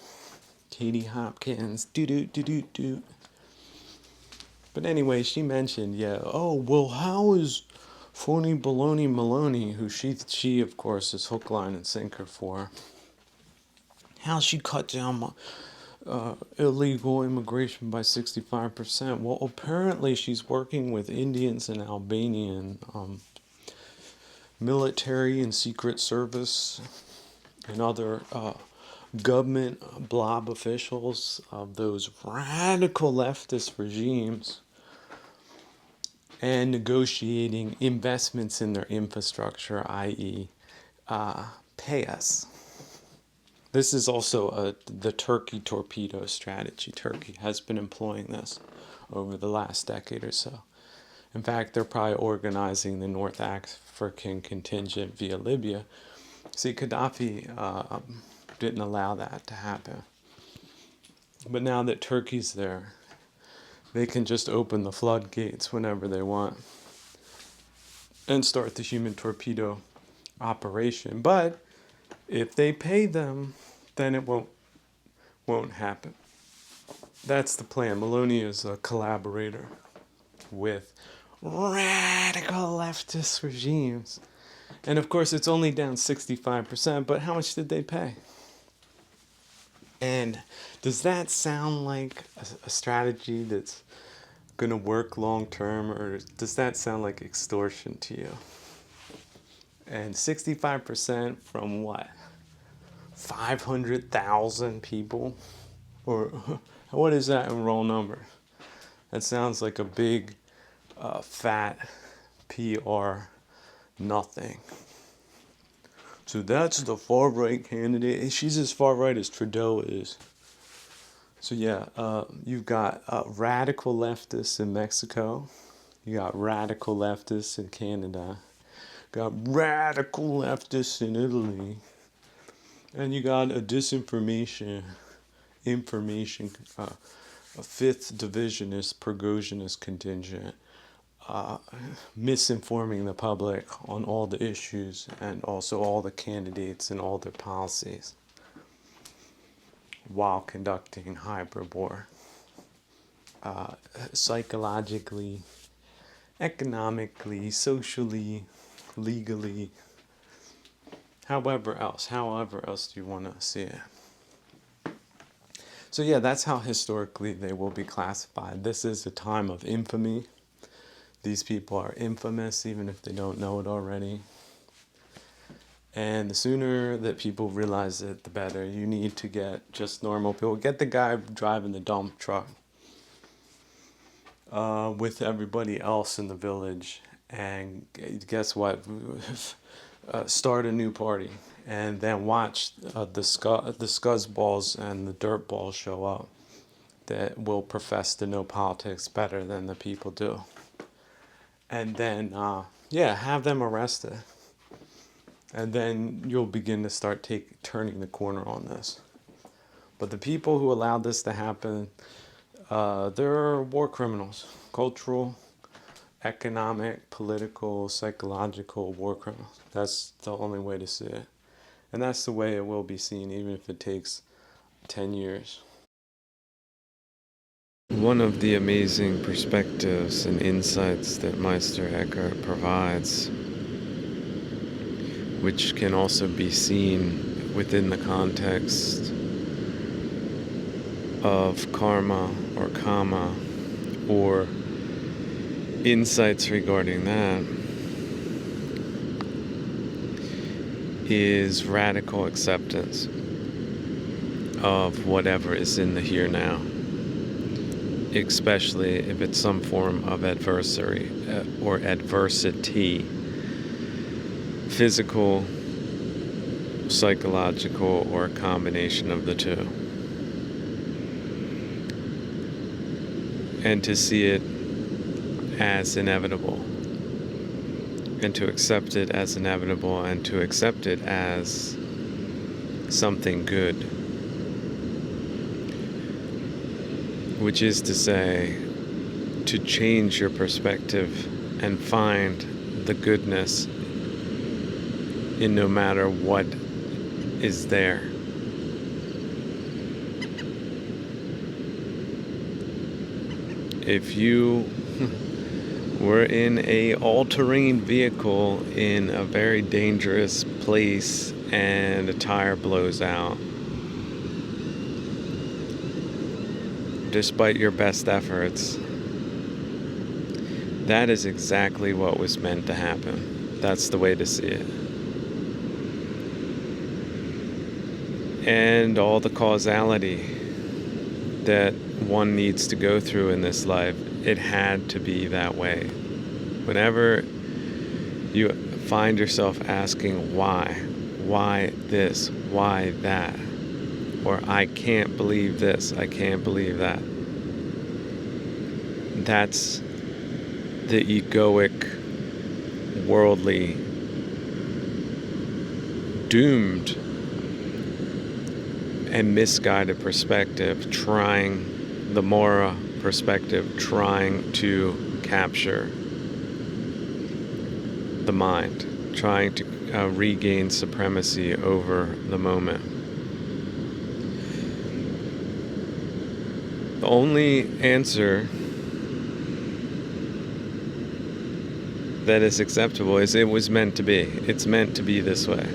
Katie Hopkins, do. But anyway, she mentioned, how is phony baloney Maloney, who she of course is hook, line, and sinker for, how she cut down illegal immigration by 65%. Well, apparently she's working with Indians and Albanian military and secret service and other government blob officials of those radical leftist regimes and negotiating investments in their infrastructure, i.e., pay us. This is also the Turkey torpedo strategy. Turkey has been employing this over the last decade or so. In fact, they're probably organizing the North African contingent via Libya. See, Gaddafi didn't allow that to happen. But now that Turkey's there, they can just open the floodgates whenever they want and start the human torpedo operation. But if they pay them, then it won't happen. That's the plan. Maloney is a collaborator with radical leftist regimes. And of course, it's only down 65%, but how much did they pay? And does that sound like a strategy that's going to work long term, or does that sound like extortion to you? And 65% from what? 500,000 people? Or what is that in raw number? That sounds like a big, fat PR nothing. So that's the far right candidate. She's as far right as Trudeau is. So yeah, you've got radical leftists in Mexico. You got radical leftists in Canada. Got radical leftists in Italy. And you got a a fifth divisionist, Prigozhinist contingent, misinforming the public on all the issues and also all the candidates and all their policies while conducting hybrid war. Psychologically, economically, socially, legally, however else do you want to see it. So yeah, that's how historically they will be classified. This is a time of infamy. These people are infamous even if they don't know it already. And the sooner that people realize it, the better. You need to get just normal people. Get the guy driving the dump truck with everybody else in the village. And guess what? Start a new party. And then watch the scuzzballs and the dirtballs show up that will profess to know politics better than the people do. And then, have them arrested. And then you'll begin to start turning the corner on this. But the people who allowed this to happen, they're war criminals. Cultural, economic, political, psychological war criminals. That's the only way to see it. And that's the way it will be seen, even if it takes 10 years. One of the amazing perspectives and insights that Meister Eckhart provides, which can also be seen within the context of karma or kama, or insights regarding that, is radical acceptance of whatever is in the here now, especially if it's some form of adversary or adversity, physical, psychological, or a combination of the two. And to see it as inevitable, and to accept it as inevitable, and to accept it as something good, which is to say, to change your perspective and find the goodness in no matter what is there. If you were in a all-terrain vehicle in a very dangerous place and a tire blows out, despite your best efforts. That is exactly what was meant to happen. That's the way to see it. And all the causality that one needs to go through in this life, it had to be that way. Whenever you find yourself asking why this, why that, or I can't believe this, I can't believe that, that's the egoic, worldly, doomed and misguided perspective, the Mora perspective, trying to capture the mind, trying to regain supremacy over the moment. The only answer that is acceptable is it was meant to be. It's meant to be this way.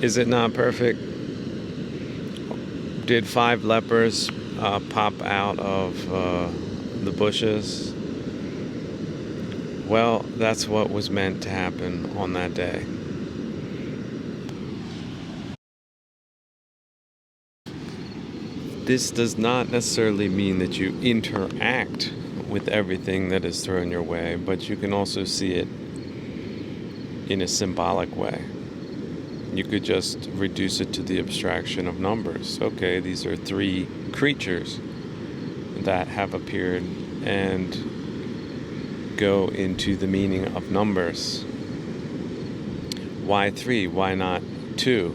Is it not perfect? Did 5 lepers pop out of the bushes? Well, that's what was meant to happen on that day. This does not necessarily mean that you interact with everything that is thrown your way, but you can also see it in a symbolic way. You could just reduce it to the abstraction of numbers. Okay, these are 3 creatures that have appeared and go into the meaning of numbers. Why 3? Why not 2?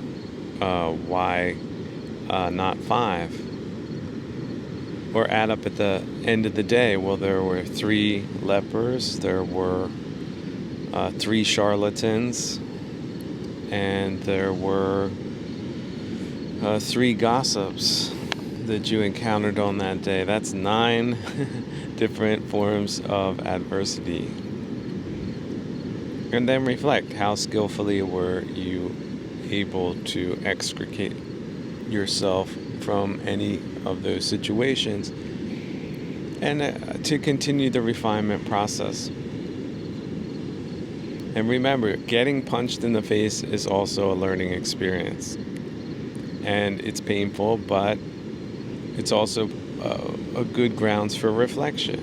Why not 5? Or add up at the end of the day, well, there were 3 lepers, there were 3 charlatans, and there were 3 gossips that you encountered on that day. That's 9 different forms of adversity. And then reflect, how skillfully were you able to extricate yourself from any of those situations, and to continue the refinement process. And remember, getting punched in the face is also a learning experience. And it's painful, but it's also a good grounds for reflection.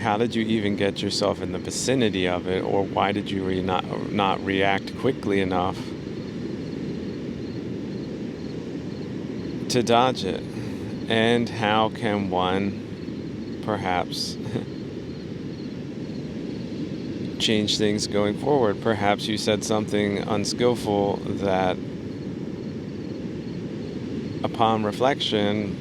How did you even get yourself in the vicinity of it, or why did you not react quickly enough to dodge it? And how can one perhaps change things going forward? Perhaps you said something unskillful that upon reflection,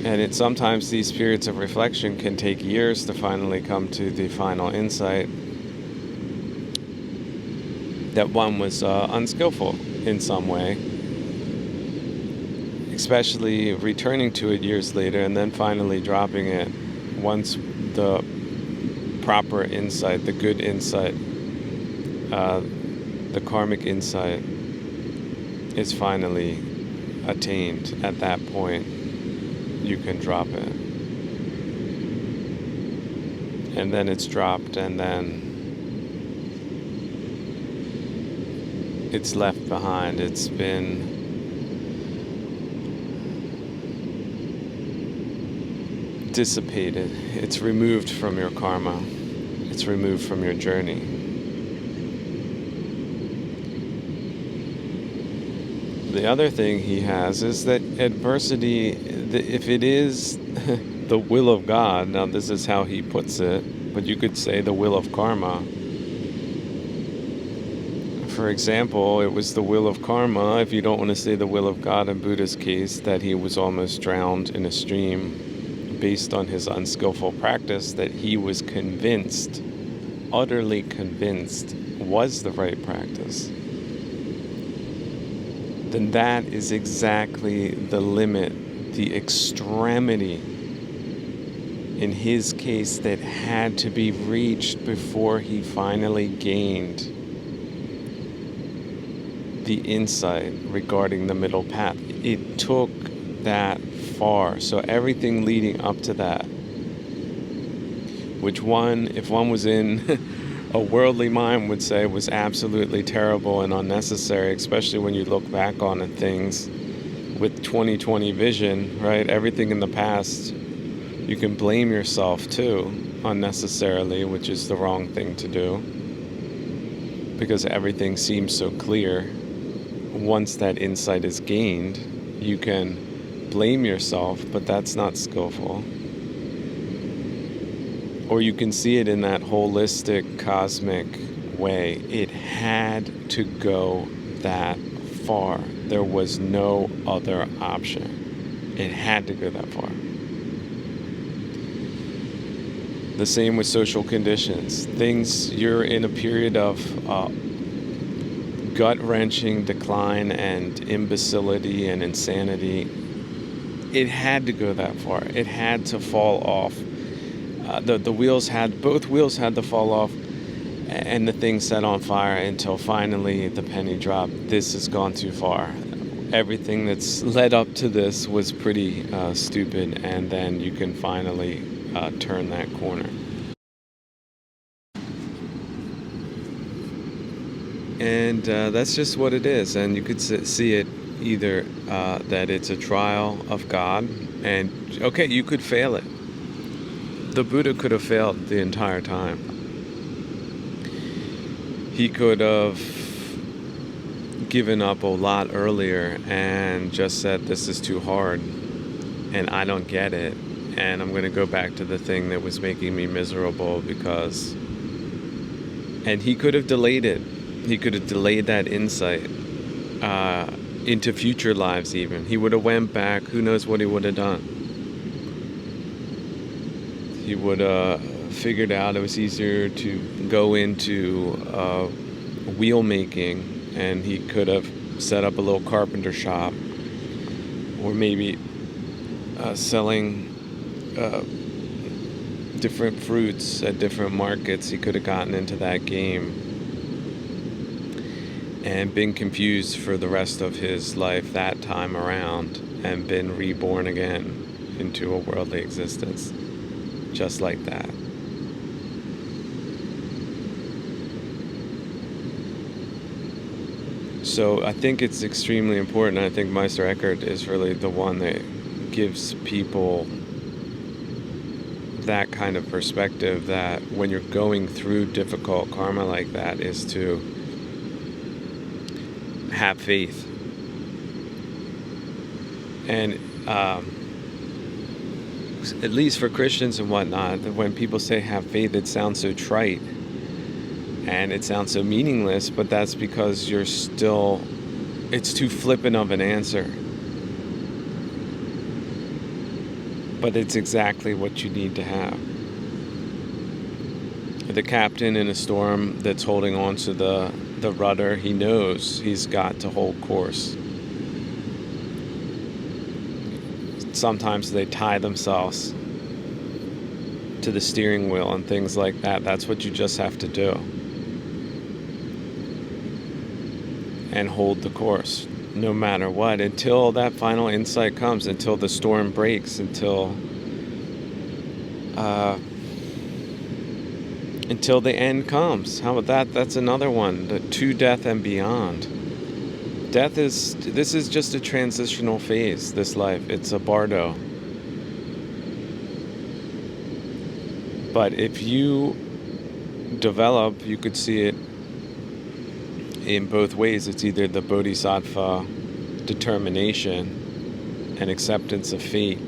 and sometimes these periods of reflection can take years to finally come to the final insight that one was unskillful in some way, especially returning to it years later and then finally dropping it once the proper insight, the good insight, the karmic insight is finally attained. At that point, you can drop it. And then it's dropped, and then it's left behind. It's been dissipated. It's removed from your karma. It's removed from your journey. The other thing he has is that adversity, if it is the will of God, now this is how he puts it, but you could say the will of karma. For example, it was the will of karma, if you don't want to say the will of God in Buddha's case, that he was almost drowned in a stream based on his unskillful practice that he was convinced, utterly convinced, was the right practice. Then that is exactly the limit, the extremity in his case that had to be reached before he finally gained the insight regarding the middle path. It took that far. So everything leading up to that, which one, if one was in a worldly mind, would say was absolutely terrible and unnecessary, especially when you look back on things with 2020 vision, right? Everything in the past, you can blame yourself too, unnecessarily, which is the wrong thing to do, because everything seems so clear. Once that insight is gained, you can blame yourself, but that's not skillful. Or you can see it in that holistic, cosmic way. It had to go that far. There was no other option. It had to go that far. The same with social conditions. Things, you're in a period of gut-wrenching decline and imbecility and insanity. It had to go that far. It had to fall off. Both wheels had to fall off, and the thing set on fire until finally the penny dropped. This has gone too far. Everything that's led up to this was pretty stupid, and then you can finally turn that corner. And that's just what it is. And you could see it either that it's a trial of God, and okay, you could fail it. The Buddha could have failed the entire time. He could have given up a lot earlier and just said, this is too hard and I don't get it, and I'm going to go back to the thing that was making me miserable and he could have delayed it. He could have delayed that insight into future lives even. He would have went back. Who knows what he would have done. He would have figured out it was easier to go into wheel making, and he could have set up a little carpenter shop, or maybe selling different fruits at different markets. He could have gotten into that game and been confused for the rest of his life that time around, and been reborn again into a worldly existence. Just like that. So I think it's extremely important. I think Meister Eckhart is really the one that gives people that kind of perspective, that when you're going through difficult karma like that, is to have faith. And at least for Christians and whatnot, when people say have faith, it sounds so trite and it sounds so meaningless, but that's because it's too flippant of an answer. But it's exactly what you need to have. The captain in a storm that's holding on to the rudder, he knows he's got to hold course. Sometimes they tie themselves to the steering wheel and things like that. That's what you just have to do. And hold the course, no matter what, until that final insight comes, until the storm breaks, until the end comes. How about that? That's another one, the to death and beyond. This is just a transitional phase, this life. It's a bardo. But if you develop, you could see it in both ways. It's either the bodhisattva determination and acceptance of fate,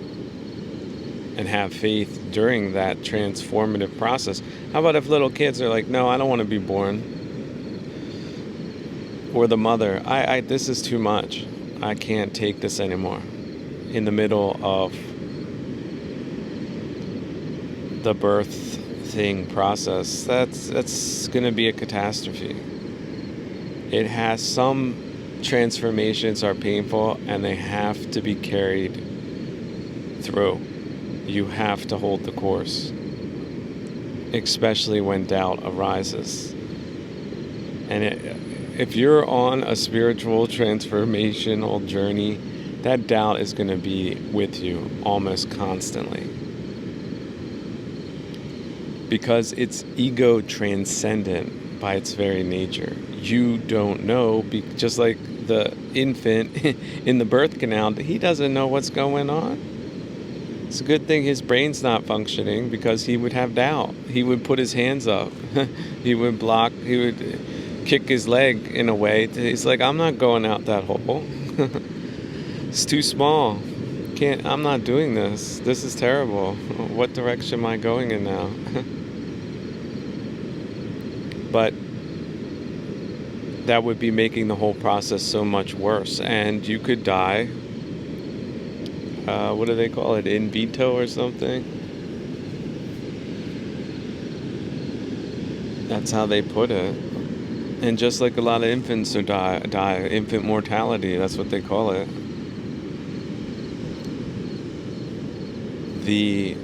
and have faith during that transformative process. How about if little kids are like, no, I don't want to be born? Or the mother, this is too much. I can't take this anymore. In the middle of the birth thing process, that's going to be a catastrophe. It has some transformations are painful, and they have to be carried through. You have to hold the course, especially when doubt arises. And if you're on a spiritual transformational journey, that doubt is going to be with you almost constantly. Because it's ego transcendent by its very nature. You don't know, just like the infant in the birth canal, he doesn't know what's going on. It's a good thing his brain's not functioning, because he would have doubt. He would put his hands up. He would block, he would kick his leg in a way. He's like, I'm not going out that hole. It's too small. I'm not doing this. This is terrible. What direction am I going in now? But that would be making the whole process so much worse. And you could die, what do they call it, in vitro or something? That's how they put it. And just like a lot of infants who die, infant mortality, that's what they call it. The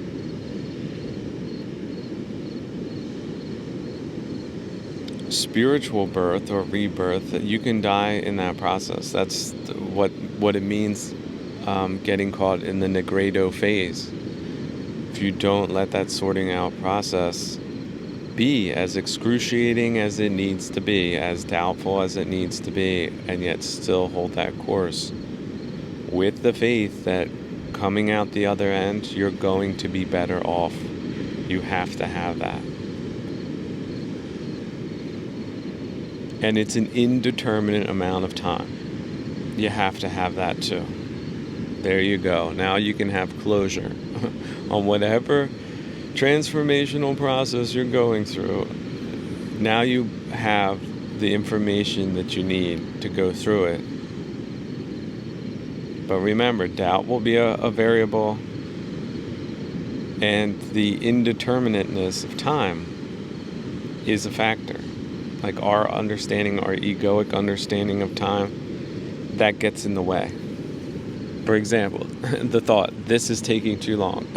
spiritual birth or rebirth, you can die in that process. That's what it means, getting caught in the negredo phase. If you don't let that sorting out process be as excruciating as it needs to be, as doubtful as it needs to be, and yet still hold that course with the faith that coming out the other end, you're going to be better off. You have to have that. And it's an indeterminate amount of time. You have to have that too. There you go. Now you can have closure on whatever transformational process you're going through. Now you have the information that you need to go through it. But remember, doubt will be a variable, and the indeterminateness of time is a factor. Like our understanding, our egoic understanding of time, that gets in the way. For example, the thought, this is taking too long.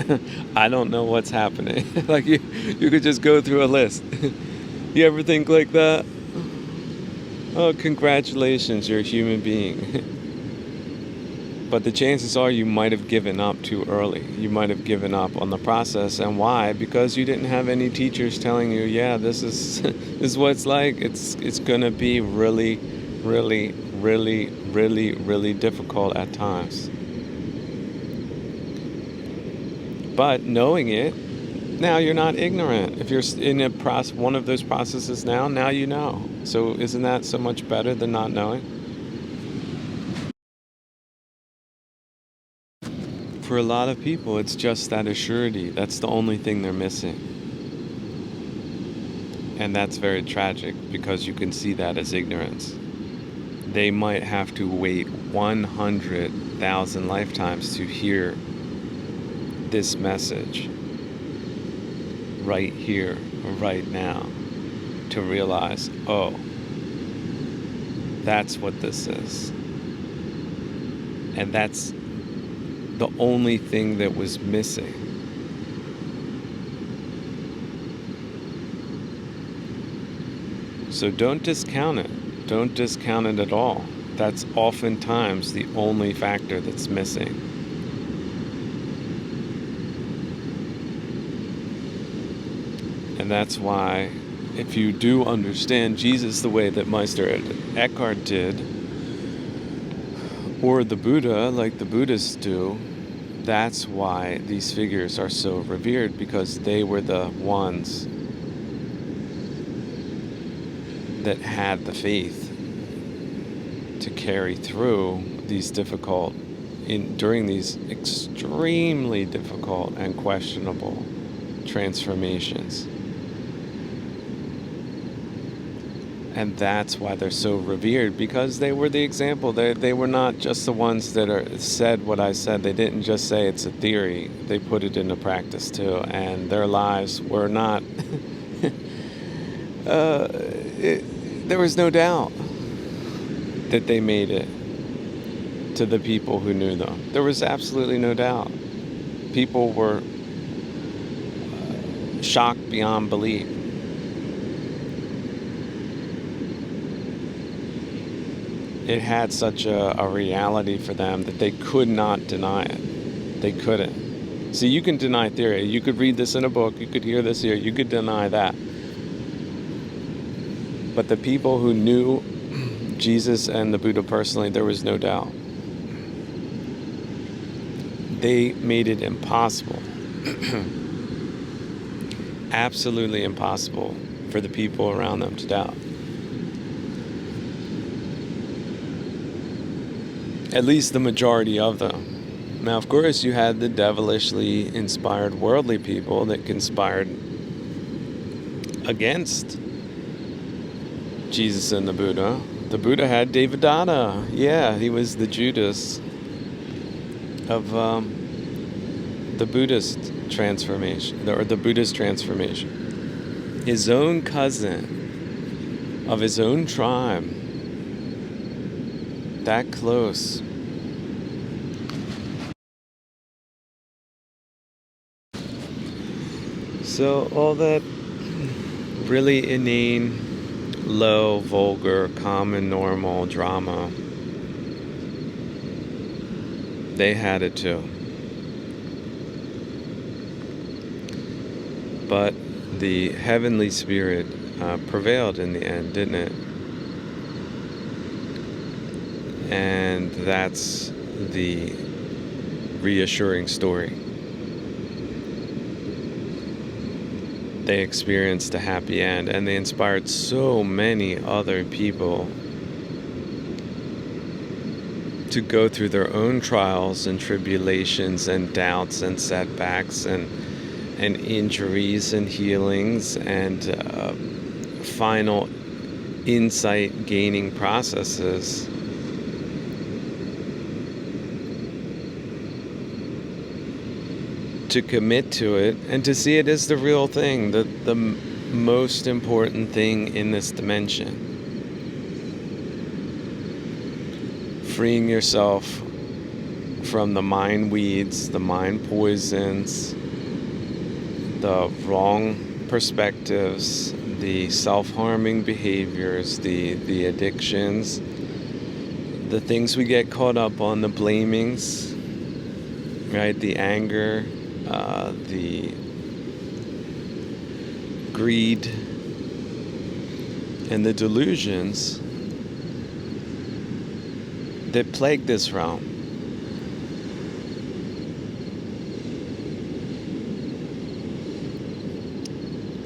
I don't know what's happening. Like you could just go through a list. You ever think like that? Oh, congratulations, you're a human being. But the chances are you might have given up too early. You might have given up on the process. And why? Because you didn't have any teachers telling you, yeah, this is this is what it's like. It's going to be really, really, really, really, really difficult at times. But knowing it, now you're not ignorant. If you're in one of those processes now you know. So isn't that so much better than not knowing? For a lot of people, it's just that assurity. That's the only thing they're missing. And that's very tragic, because you can see that as ignorance. They might have to wait 100,000 lifetimes to hear this message right here, right now, to realize, oh, that's what this is. And that's the only thing that was missing. So don't discount it. Don't discount it at all. That's oftentimes the only factor that's missing. And that's why, if you do understand Jesus the way that Meister Eckhart did, or the Buddha, like the Buddhists do, that's why these figures are so revered, because they were the ones that had the faith to carry through these during these extremely difficult and questionable transformations. And that's why they're so revered, because they were the example. They were not just the ones that said what I said. They didn't just say it's a theory. They put it into practice too. And their lives were not... there was no doubt that they made it to the people who knew them. There was absolutely no doubt. People were shocked beyond belief. it had such a reality for them that they could not deny it. They couldn't. See, you can deny theory. You could read this in a book. You could hear this here. You could deny that. But the people who knew Jesus and the Buddha personally, there was no doubt. They made it impossible, absolutely impossible for the people around them to doubt. At least the majority of them. Now, of course, you had the devilishly inspired worldly people that conspired against Jesus and the Buddha. The Buddha had Devadatta. Yeah, he was the Judas of the Buddhist transformation, or the Buddhist transformation. His own cousin of his own tribe, that close. So all that really inane, low, vulgar, common, normal drama, they had it too. But the heavenly spirit prevailed in the end, didn't it? And that's the reassuring story. They experienced a happy end, and they inspired so many other people to go through their own trials and tribulations and doubts and setbacks and injuries and healings and final insight gaining processes. To commit to it and to see it as the real thing, the most important thing in this dimension. Freeing yourself from the mind weeds, the mind poisons, the wrong perspectives, the self-harming behaviors, the addictions, the things we get caught up on, the blamings, right? The anger, the greed, and the delusions that plague this realm.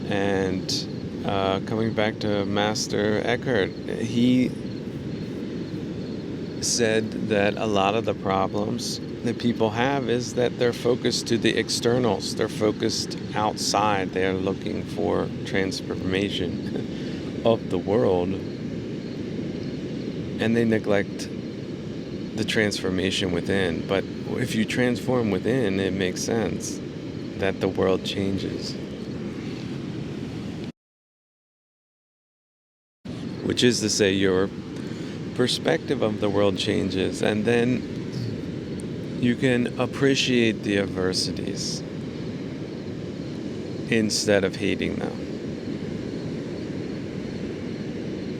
And coming back to Master Eckhart, he said that a lot of the problems that people have is that they're focused to the externals. They're focused outside. They're looking for transformation of the world. And they neglect the transformation within. But if you transform within, it makes sense that the world changes. Which is to say, your perspective of the world changes, and then you can appreciate the adversities instead of hating them.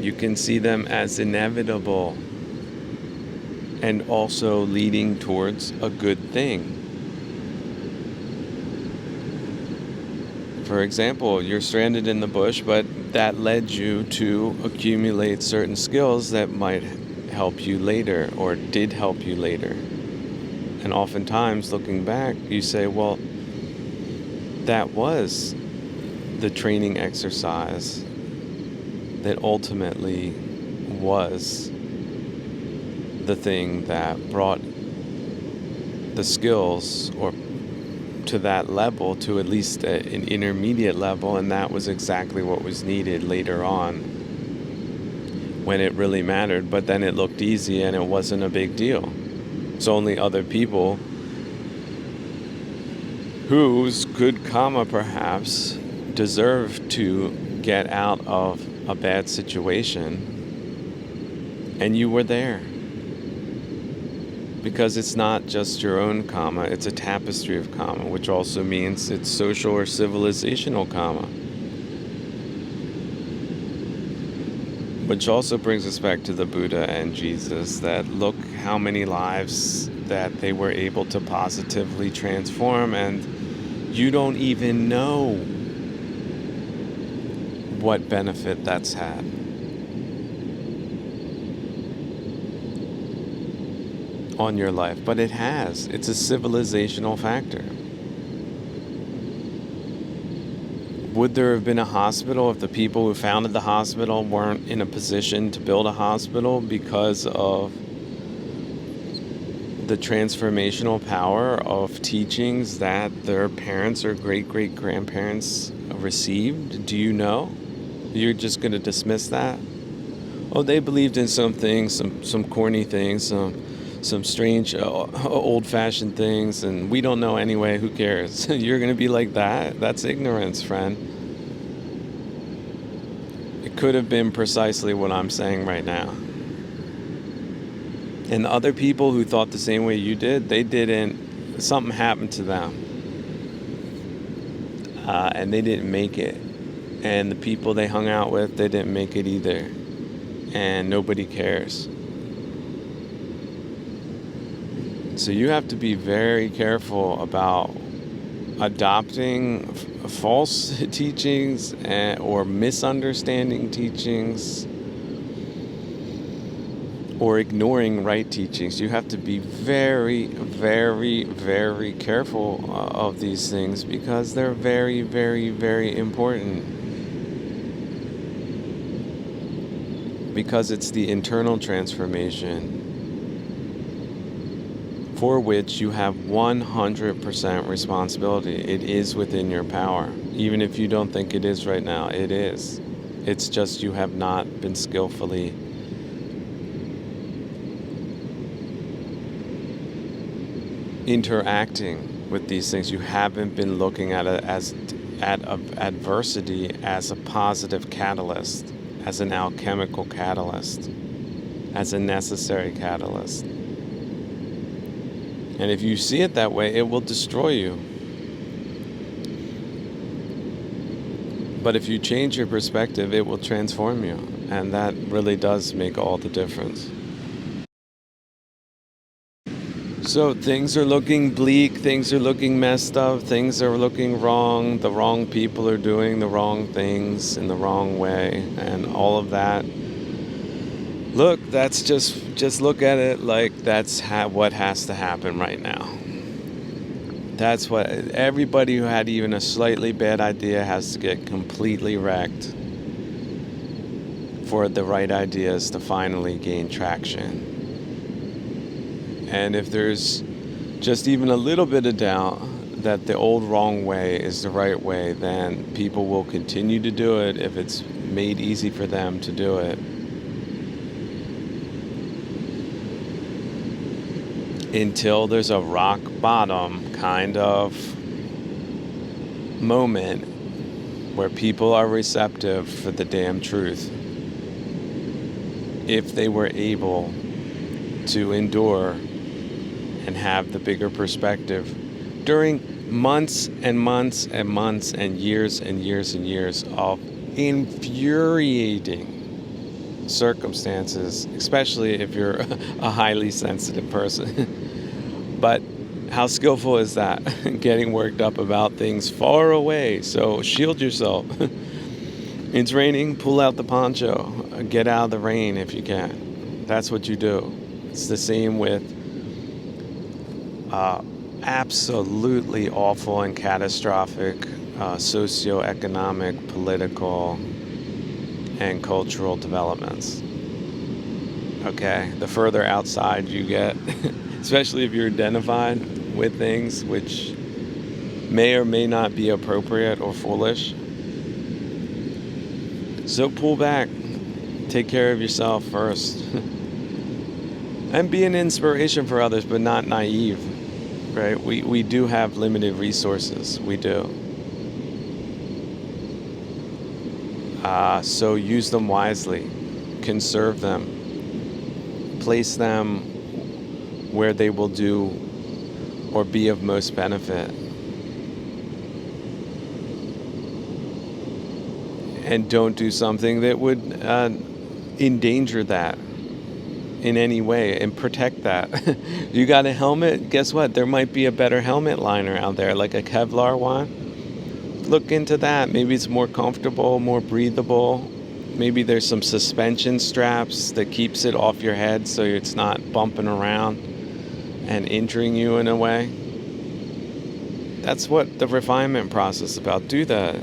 You can see them as inevitable and also leading towards a good thing. For example, you're stranded in the bush, but that led you to accumulate certain skills that might help you later, or did help you later. And oftentimes, looking back, you say, well, that was the training exercise that ultimately was the thing that brought the skills or to that level, to at least an intermediate level, and that was exactly what was needed later on when it really mattered. But then it looked easy and it wasn't a big deal. It's only other people whose good karma perhaps deserve to get out of a bad situation, and you were there. Because it's not just your own karma, it's a tapestry of karma, which also means it's social or civilizational karma. Which also brings us back to the Buddha and Jesus, that look how many lives that they were able to positively transform, and you don't even know what benefit that's had. On your life, but it has. It's a civilizational factor. Would there have been a hospital if the people who founded the hospital weren't in a position to build a hospital because of the transformational power of teachings that their parents or great-great-grandparents received? Do you know? You're just going to dismiss that? Oh, they believed in some things, some corny things, some strange, old-fashioned things, and we don't know anyway, who cares? You're going to be like that? That's ignorance, friend. It could have been precisely what I'm saying right now. And the other people who thought the same way you did, they didn't, something happened to them. And they didn't make it. And the people they hung out with, they didn't make it either. And nobody cares. So you have to be very careful about adopting false teachings or misunderstanding teachings or ignoring right teachings. You have to be very, very, very careful of these things because they're very, very, very important. Because it's the internal transformation for which you have 100% responsibility. It is within your power. Even if you don't think it is right now, it is. It's just you have not been skillfully interacting with these things. You haven't been looking at it as adversity as a positive catalyst, as an alchemical catalyst, as a necessary catalyst. And if you see it that way, it will destroy you. But if you change your perspective, it will transform you. And that really does make all the difference. So things are looking bleak, things are looking messed up, things are looking wrong, the wrong people are doing the wrong things in the wrong way, and all of that. Look, that's just look at it like that's what has to happen right now. That's what everybody who had even a slightly bad idea has to get completely wrecked for the right ideas to finally gain traction. And if there's just even a little bit of doubt that the old wrong way is the right way, then people will continue to do it if it's made easy for them to do it. Until there's a rock bottom kind of moment where people are receptive for the damn truth. If they were able to endure and have the bigger perspective during months and months and months and years and years and years of infuriating circumstances, especially if you're a highly sensitive person. But how skillful is that? Getting worked up about things far away. So shield yourself. It's raining, pull out the poncho. Get out of the rain if you can. That's what you do. It's the same with absolutely awful and catastrophic socioeconomic, political, and cultural developments. Okay, the further outside you get, especially if you're identified with things which may or may not be appropriate or foolish. So pull back, take care of yourself first, and be an inspiration for others, but not naive, right? We do have limited resources, we do. So use them wisely, conserve them, place them where they will do or be of most benefit. And don't do something that would endanger that in any way and protect that. You got a helmet? Guess what? There might be a better helmet liner out there, like a Kevlar one. Look into that. Maybe it's more comfortable, more breathable. Maybe there's some suspension straps that keeps it off your head so it's not bumping around and injuring you in a way. That's what the refinement process is about. Do that.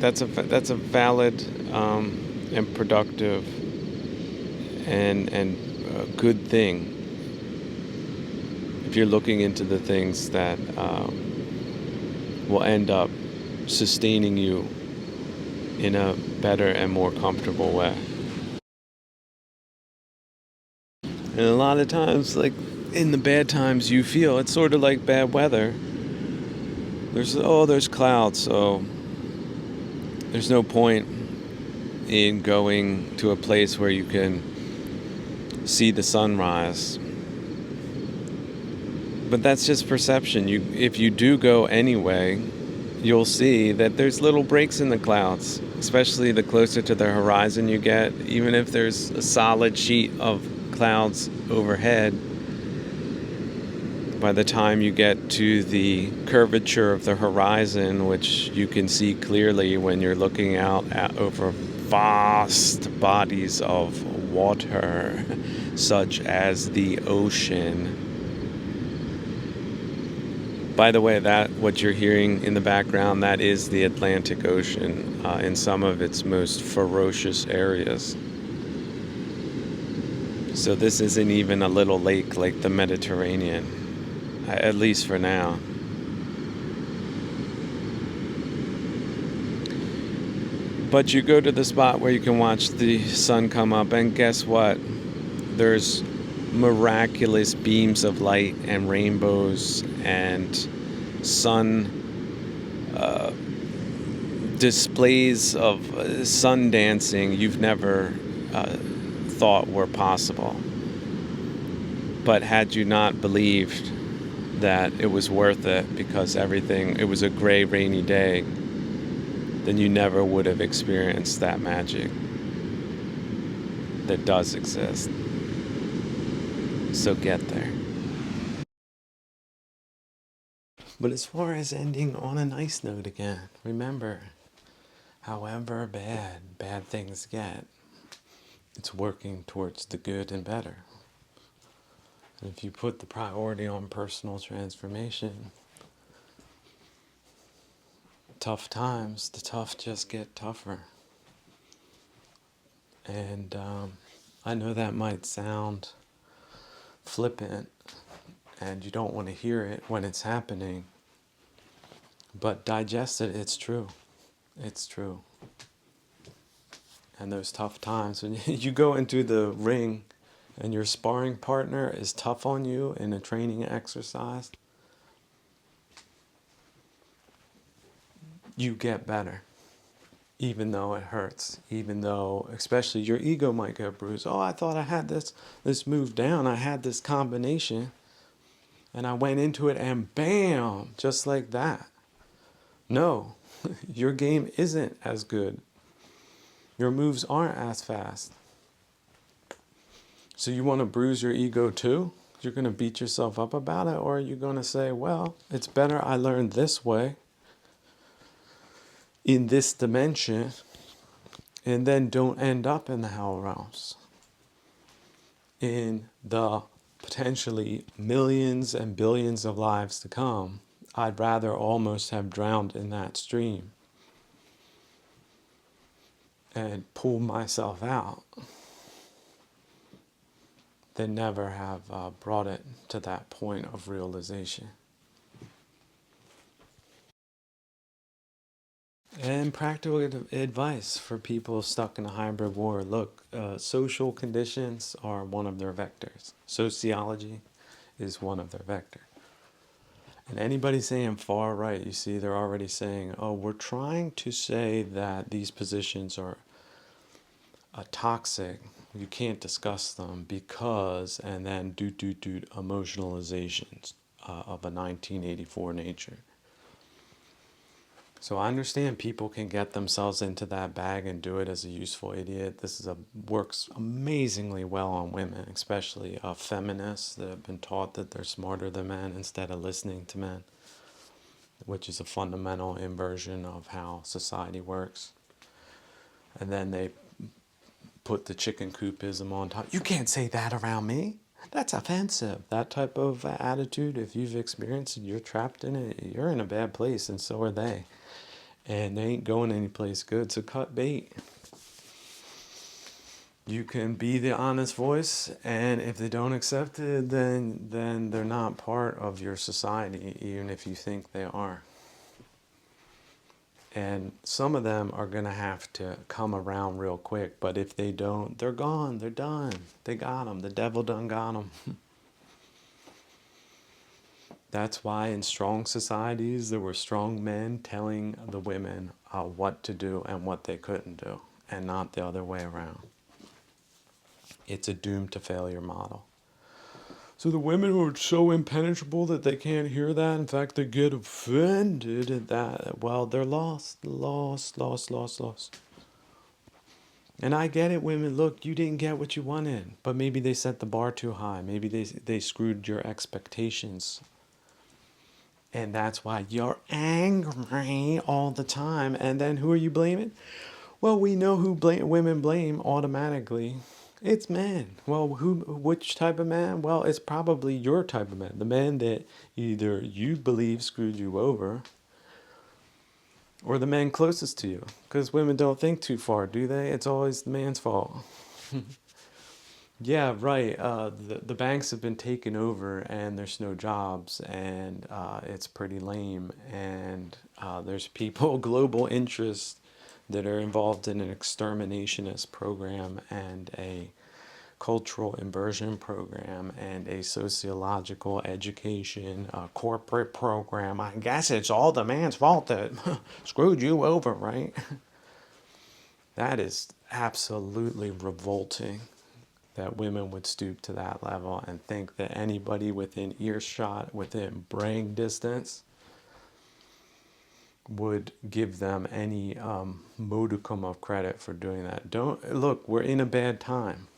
That's a valid and productive and good thing if you're looking into the things that will end up sustaining you in a better and more comfortable way. And a lot of times, like in the bad times, you feel it's sort of like bad weather. There's clouds, so there's no point in going to a place where you can see the sunrise. But that's just perception. If you do go anyway, you'll see that there's little breaks in the clouds, especially the closer to the horizon you get. Even if there's a solid sheet of clouds overhead, by the time you get to the curvature of the horizon, which you can see clearly when you're looking out over vast bodies of water, such as the ocean. By the way, that what you're hearing in the background, that is the Atlantic Ocean in some of its most ferocious areas. So this isn't even a little lake like the Mediterranean, at least for now. But you go to the spot where you can watch the sun come up, and guess what? There's miraculous beams of light and rainbows and sun displays of sun dancing you've never thought were possible. But had you not believed that it was worth it because it was a gray, rainy day, then you never would have experienced that magic that does exist. So get there. But as far as ending on a nice note again, remember, however bad things get, it's working towards the good and better. And if you put the priority on personal transformation, tough times, the tough just get tougher. And I know that might sound flippant, and you don't want to hear it when it's happening, but digest it. It's true. It's true. And those tough times, when you go into the ring and your sparring partner is tough on you in a training exercise, you get better. Even though it hurts, even though, especially your ego might get bruised. Oh, I thought I had this move down. I had this combination. And I went into it and bam, just like that. No, your game isn't as good. Your moves aren't as fast. So you want to bruise your ego too? You're going to beat yourself up about it? Or are you going to say, well, it's better I learned this way, in this dimension, and then don't end up in the hell realms, in the potentially millions and billions of lives to come. I'd rather almost have drowned in that stream and pull myself out than never have brought it to that point of realization. And practical advice for people stuck in a hybrid war. Look, social conditions are one of their vectors. Sociology is one of their vectors. And anybody saying far right, you see, they're already saying, oh, we're trying to say that these positions are toxic. You can't discuss them because, and then do emotionalizations of a 1984 nature. So I understand people can get themselves into that bag and do it as a useful idiot. Works amazingly well on women, especially feminists that have been taught that they're smarter than men instead of listening to men, which is a fundamental inversion of how society works. And then they put the chicken coopism on top. You can't say that around me. That's offensive. That type of attitude, if you've experienced it, you're trapped in it, you're in a bad place, and so are they. And they ain't going anyplace good, so cut bait. You can be the honest voice, and if they don't accept it, then they're not part of your society, even if you think they are. And some of them are going to have to come around real quick, but if they don't, they're gone, they're done. They got them, the devil done got them. That's why in strong societies, there were strong men telling the women what to do and what they couldn't do, and not the other way around. It's a doomed to failure model. So the women who are so impenetrable that they can't hear that, in fact, they get offended at that, well, they're lost. And I get it, women, look, you didn't get what you wanted, but maybe they set the bar too high. Maybe they screwed your expectations. And that's why you're angry all the time. And then who are you blaming? Well, we know who women blame automatically. It's men. Well, which type of man? Well, it's probably your type of man. The man that either you believe screwed you over, or the man closest to you. Because women don't think too far, do they? It's always the man's fault. Yeah, right. The banks have been taken over and there's no jobs and it's pretty lame. And there's people, global interests that are involved in an exterminationist program and a cultural inversion program and a sociological education corporate program. I guess it's all the man's fault that screwed you over, right? That is absolutely revolting that women would stoop to that level and think that anybody within earshot, within brain distance, would give them any modicum of credit for doing that. Don't look, we're in a bad time,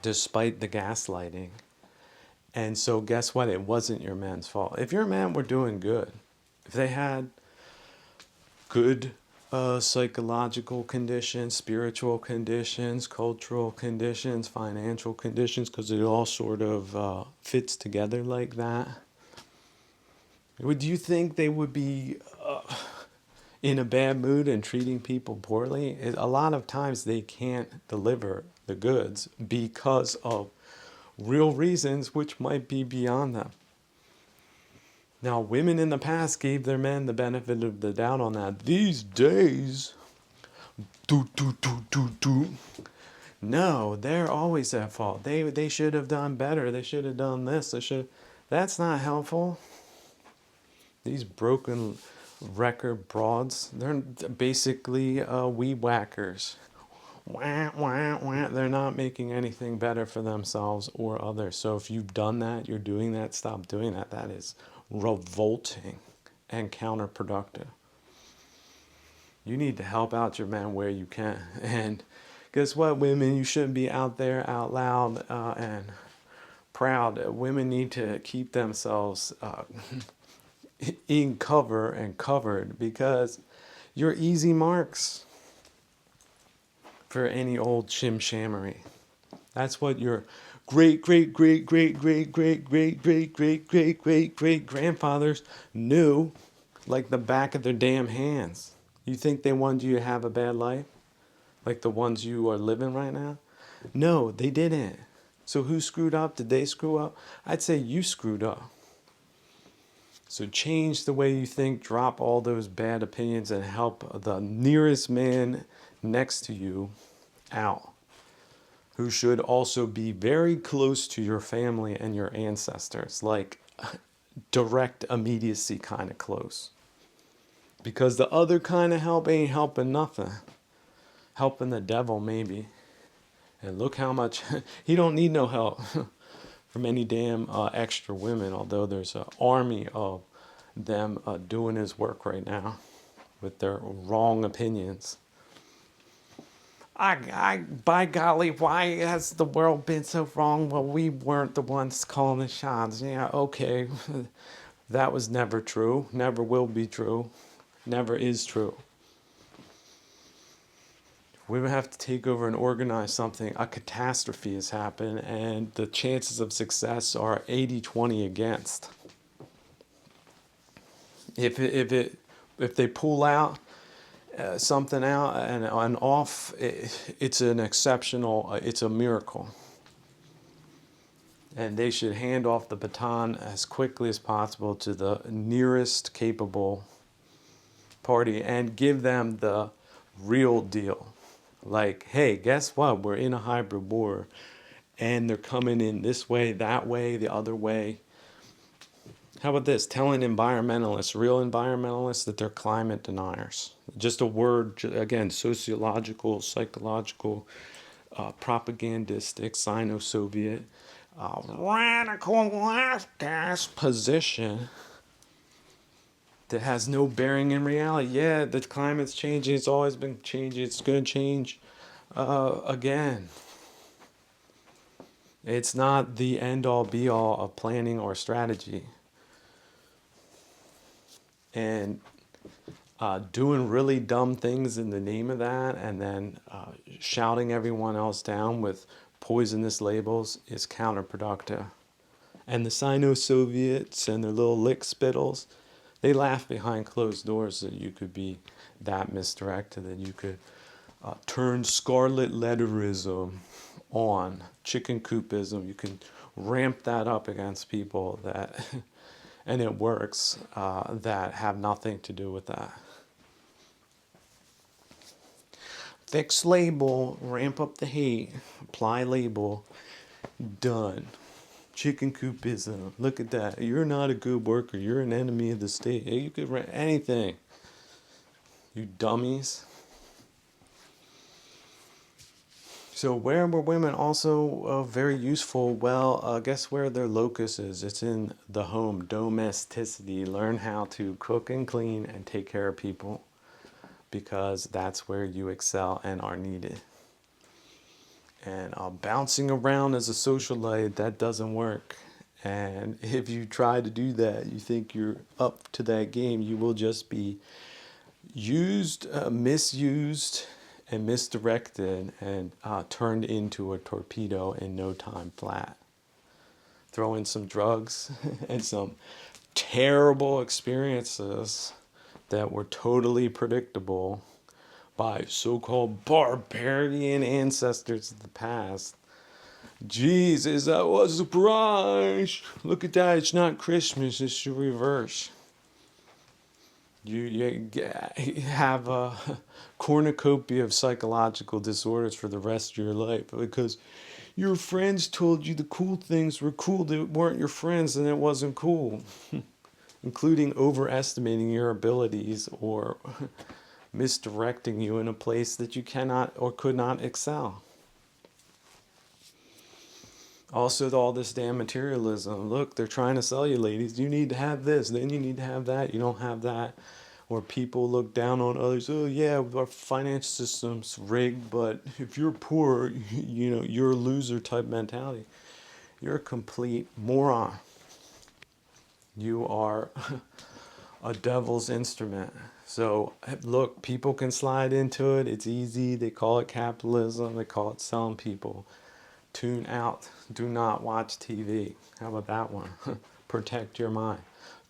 despite the gaslighting. And so guess what? It wasn't your man's fault. If your man were doing good, if they had good psychological conditions, spiritual conditions, cultural conditions, financial conditions, because it all sort of fits together like that. Would you think they would be in a bad mood and treating people poorly? A lot of times they can't deliver the goods because of real reasons which might be beyond them. Now, women in the past gave their men the benefit of the doubt on that. These days, no, they're always at fault. They should have done better. They should have done this. That's not helpful. These broken record broads, they're basically weed whackers. Wah, wah, wah. They're not making anything better for themselves or others. So if you've done that, you're doing that, stop doing that. That is revolting and counterproductive. You need to help out your men where you can. And guess what, women? You shouldn't be out there out loud and proud. Women need to keep themselves in cover and covered, because you're easy marks for any old shimshammery. That's what your great grandfathers knew like the back of their damn hands. You think they wanted you to have a bad life? Like the ones you are living right now? No, they didn't. So who screwed up? Did they screw up? I'd say you screwed up. So change the way you think, drop all those bad opinions, and help the nearest man next to you out, who should also be very close to your family and your ancestors, like direct immediacy kind of close. Because the other kind of help ain't helping nothing. Helping the devil maybe. And look how much, he don't need no help from any damn extra women, although there's an army of them doing his work right now. with their wrong opinions. By golly, why has the world been so wrong? Well, we weren't the ones calling the shots. Yeah, okay. That was never true. Never will be true. Never is true. We would have to take over and organize something. A catastrophe has happened, and the chances of success are 80-20 against. If they pull out something out and off, it's an exceptional, it's a miracle. And they should hand off the baton as quickly as possible to the nearest capable party and give them the real deal. Like, hey, guess what? We're in a hybrid war, and they're coming in this way, that way, the other way. How about this? Telling environmentalists, real environmentalists, that they're climate deniers. Just a word, again, sociological, psychological, propagandistic, sino-soviet, radical leftist position that has no bearing in reality. Yeah, the climate's changing. It's always been changing. It's going to change again. It's not the end-all, be-all of planning or strategy. And doing really dumb things in the name of that, and then shouting everyone else down with poisonous labels is counterproductive. And the Sino-Soviets and their little lick spittles, they laugh behind closed doors that you could be that misdirected, that you could turn scarlet letterism on, chicken coopism. You can ramp that up against people that, and it works, that have nothing to do with that. Fix label, ramp up the hate, apply label, done. Chicken coopism, look at that. You're not a good worker. You're an enemy of the state. You could rant anything. You dummies. So where were women also very useful? Well, guess where their locus is? It's in the home, domesticity. Learn how to cook and clean and take care of people, because that's where you excel and are needed. And bouncing around as a socialite, that doesn't work. And if you try to do that, you think you're up to that game, you will just be used, misused, and misdirected, and turned into a torpedo in no time flat. Throw in some drugs and some terrible experiences that were totally predictable by so-called barbarian ancestors of the past. Jesus, I was surprised. Look at that, it's not Christmas, it's the reverse. You have a cornucopia of psychological disorders for the rest of your life because your friends told you the cool things were cool that weren't your friends, and it wasn't cool. Including overestimating your abilities or misdirecting you in a place that you cannot or could not excel. Also, all this damn materialism. Look, they're trying to sell you, ladies. You need to have this, then you need to have that. You don't have that. Or people look down on others. Oh, yeah, our finance system's rigged, but if you're poor, you're a loser type mentality. You're a complete moron. You are a devil's instrument. So, look, people can slide into it. It's easy. They call it capitalism. They call it selling people. Tune out. Do not watch TV. How about that one? Protect your mind.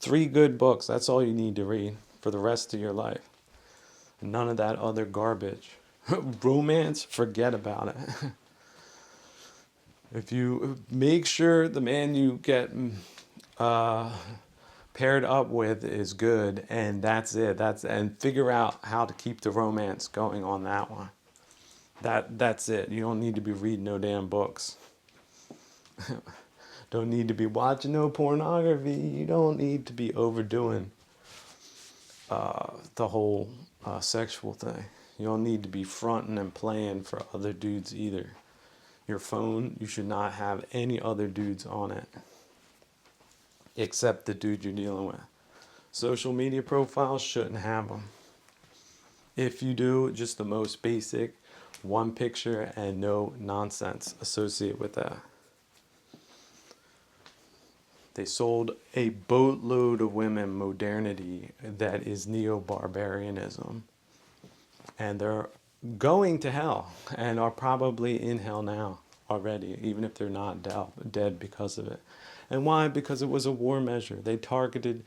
3 good books. That's all you need to read for the rest of your life. None of that other garbage. Romance, forget about it. If you make sure the man you get paired up with is good, and that's it. And figure out how to keep the romance going on that one. That's it. You don't need to be reading no damn books. Don't need to be watching no pornography. You don't need to be overdoing the whole sexual thing. You don't need to be fronting and playing for other dudes either. Your phone, you should not have any other dudes on it except the dude you're dealing with. Social media profiles shouldn't have them. If you do, just the most basic, one picture and no nonsense associated with that. They sold a boatload of women modernity that is neo-barbarianism. And they're going to hell and are probably in hell now already, even if they're not dead because of it. And why? Because it was a war measure. They targeted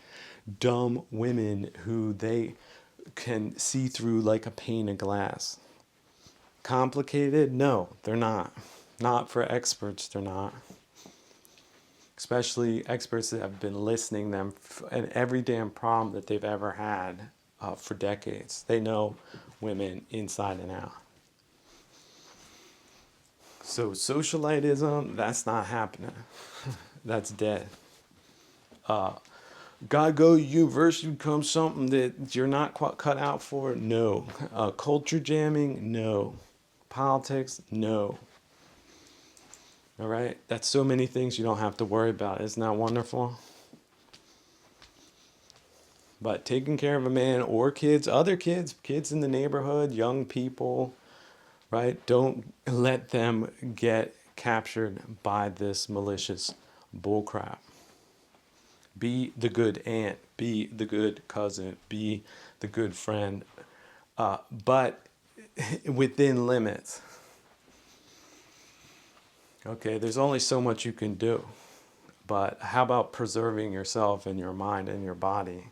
dumb women who they can see through like a pane of glass. Complicated? No, they're not. Not for experts, they're not. Especially experts that have been listening to them and every damn problem that they've ever had for decades. They know women inside and out. So socialitism, that's not happening. That's dead. Gotta go to university, become something that you're not quite cut out for? No. Culture jamming? No. Politics? No. All right? That's so many things you don't have to worry about. Isn't that wonderful? But taking care of a man or kids, other kids, kids in the neighborhood, young people, right? Don't let them get captured by this malicious bullcrap. Be the good aunt, be the good cousin, be the good friend, but within limits. Okay, there's only so much you can do, but how about preserving yourself and your mind and your body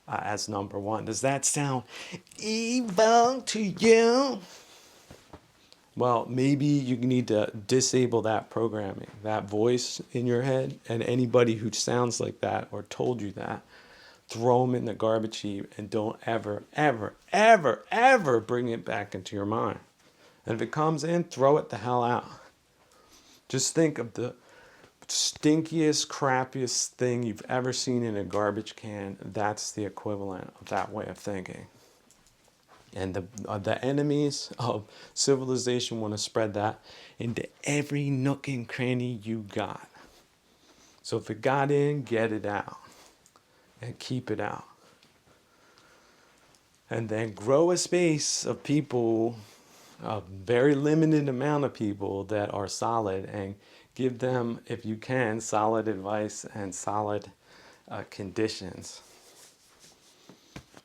as number one? Does that sound evil to you? Well, maybe you need to disable that programming, that voice in your head, and anybody who sounds like that or told you that, throw them in the garbage heap and don't ever, ever, ever, ever bring it back into your mind. And if it comes in, throw it the hell out. Just think of the stinkiest, crappiest thing you've ever seen in a garbage can. That's the equivalent of that way of thinking. And the enemies of civilization want to spread that into every nook and cranny you got. So if it got in, get it out. And keep it out. And then grow a space of people, a very limited amount of people that are solid, and give them, if you can, solid advice and solid conditions.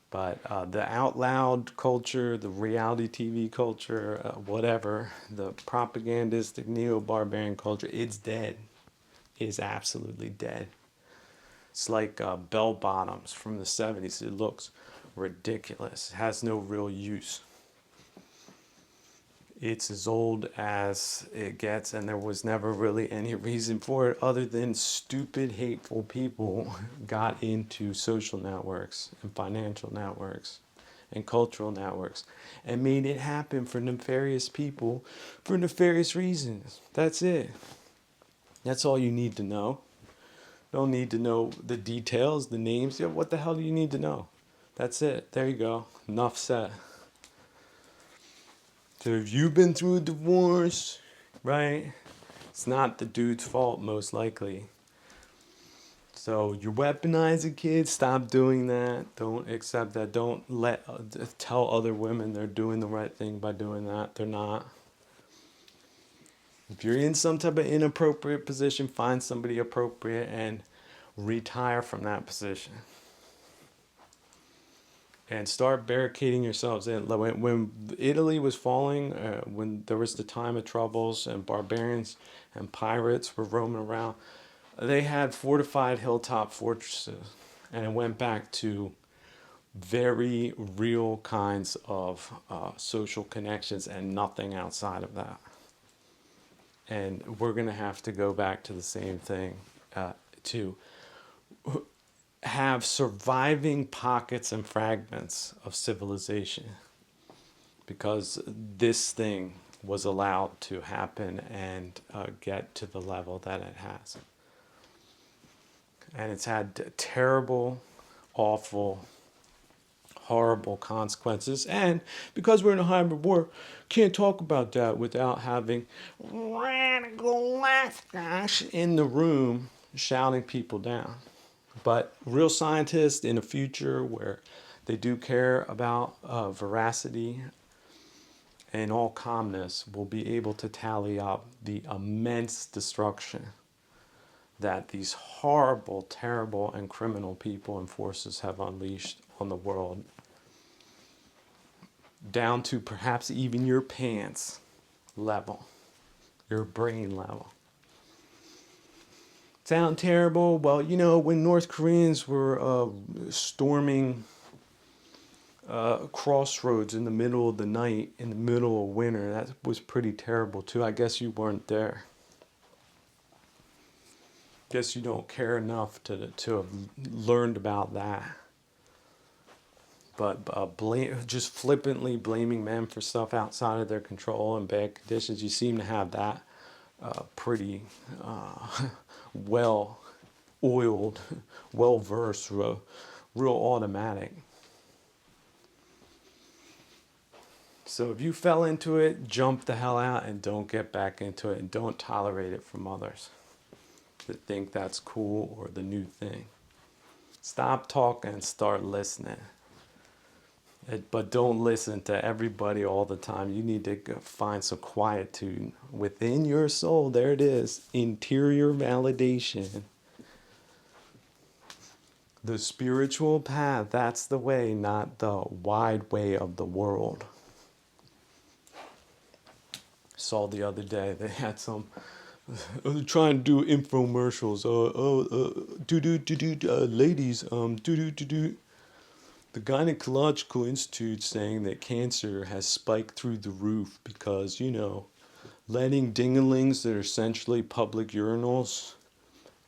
But the out loud culture, the reality TV culture, whatever, the propagandistic neo-barbarian culture, it's dead. It is absolutely dead. It's like bell bottoms from the 70s. It looks ridiculous. It has no real use. It's as old as it gets, and there was never really any reason for it other than stupid, hateful people got into social networks and financial networks and cultural networks and made it happen for nefarious people for nefarious reasons. That's it. That's all you need to know. Don't need to know the details, the names. Yeah, what the hell do you need to know? That's it. There you go. Enough said. So if you've been through a divorce, right? It's not the dude's fault, most likely. So you're weaponizing kids. Stop doing that. Don't accept that. Don't tell other women they're doing the right thing by doing that. They're not. If you're in some type of inappropriate position, find somebody appropriate and retire from that position. And start barricading yourselves in. When Italy was falling, when there was the time of troubles and barbarians and pirates were roaming around, they had fortified hilltop fortresses. And it went back to very real kinds of social connections and nothing outside of that. And we're going to have to go back to the same thing to have surviving pockets and fragments of civilization, because this thing was allowed to happen and get to the level that it has. And it's had terrible, awful, horrible consequences. And because we're in a hybrid war, can't talk about that without having radical left guys in the room shouting people down. But real scientists in a future where They do care about veracity, and all calmness will be able to tally up the immense destruction that these horrible, terrible, and criminal people and forces have unleashed on the world, down to perhaps even your pants level, your brain level. Sound terrible? Well, when North Koreans were storming crossroads in the middle of the night, in the middle of winter, that was pretty terrible too. I guess you weren't there. Guess you don't care enough to have learned about that. But just flippantly blaming men for stuff outside of their control and bad conditions, you seem to have that pretty well-oiled, well-versed, real automatic. So if you fell into it, jump the hell out and don't get back into it, and don't tolerate it from others that think that's cool or the new thing. Stop talking and start listening. But don't listen to everybody all the time. You need to find some quietude within your soul. There it is. Interior validation. The spiritual path, that's the way, not the wide way of the world. Saw the other day, they had some trying to do infomercials. Ladies, The Gynecological Institute saying that cancer has spiked through the roof because, letting dinglings that are essentially public urinals,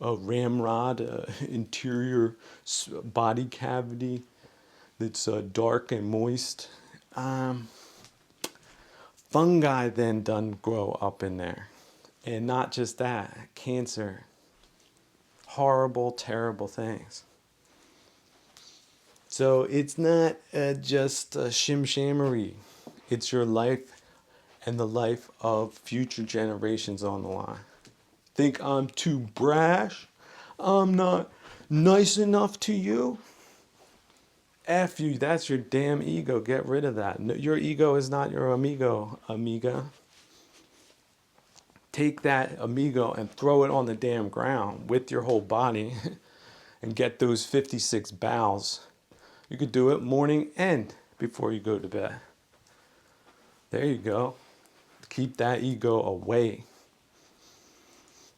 a ramrod, interior body cavity that's dark and moist. Fungi then done grow up in there. And not just that, cancer. Horrible, terrible things. So it's not just shimshammery. It's your life and the life of future generations on the line. Think I'm too brash? I'm not nice enough to you? F you, that's your damn ego. Get rid of that. No, your ego is not your amigo, amiga. Take that amigo and throw it on the damn ground with your whole body and get those 56 bows. You could do it morning and before you go to bed. There you go. Keep that ego away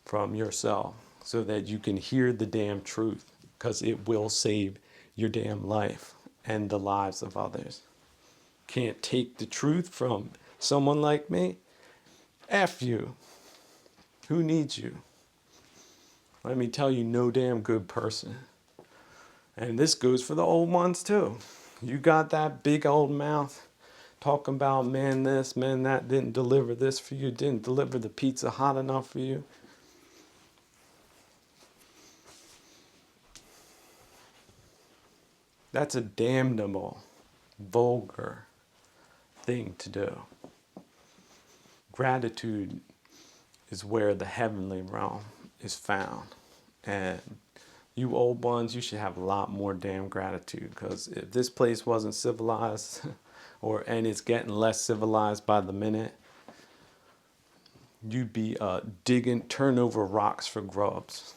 from yourself so that you can hear the damn truth, because it will save your damn life and the lives of others. Can't take the truth from someone like me? F you. Who needs you? Let me tell you, no damn good person. And this goes for the old ones too. You got that big old mouth talking about man this, man that, didn't deliver this for you, didn't deliver the pizza hot enough for you. That's a damnable, vulgar thing to do. Gratitude is where the heavenly realm is found. And you old ones, you should have a lot more damn gratitude, because if this place wasn't civilized, and it's getting less civilized by the minute, you'd be turn over rocks for grubs.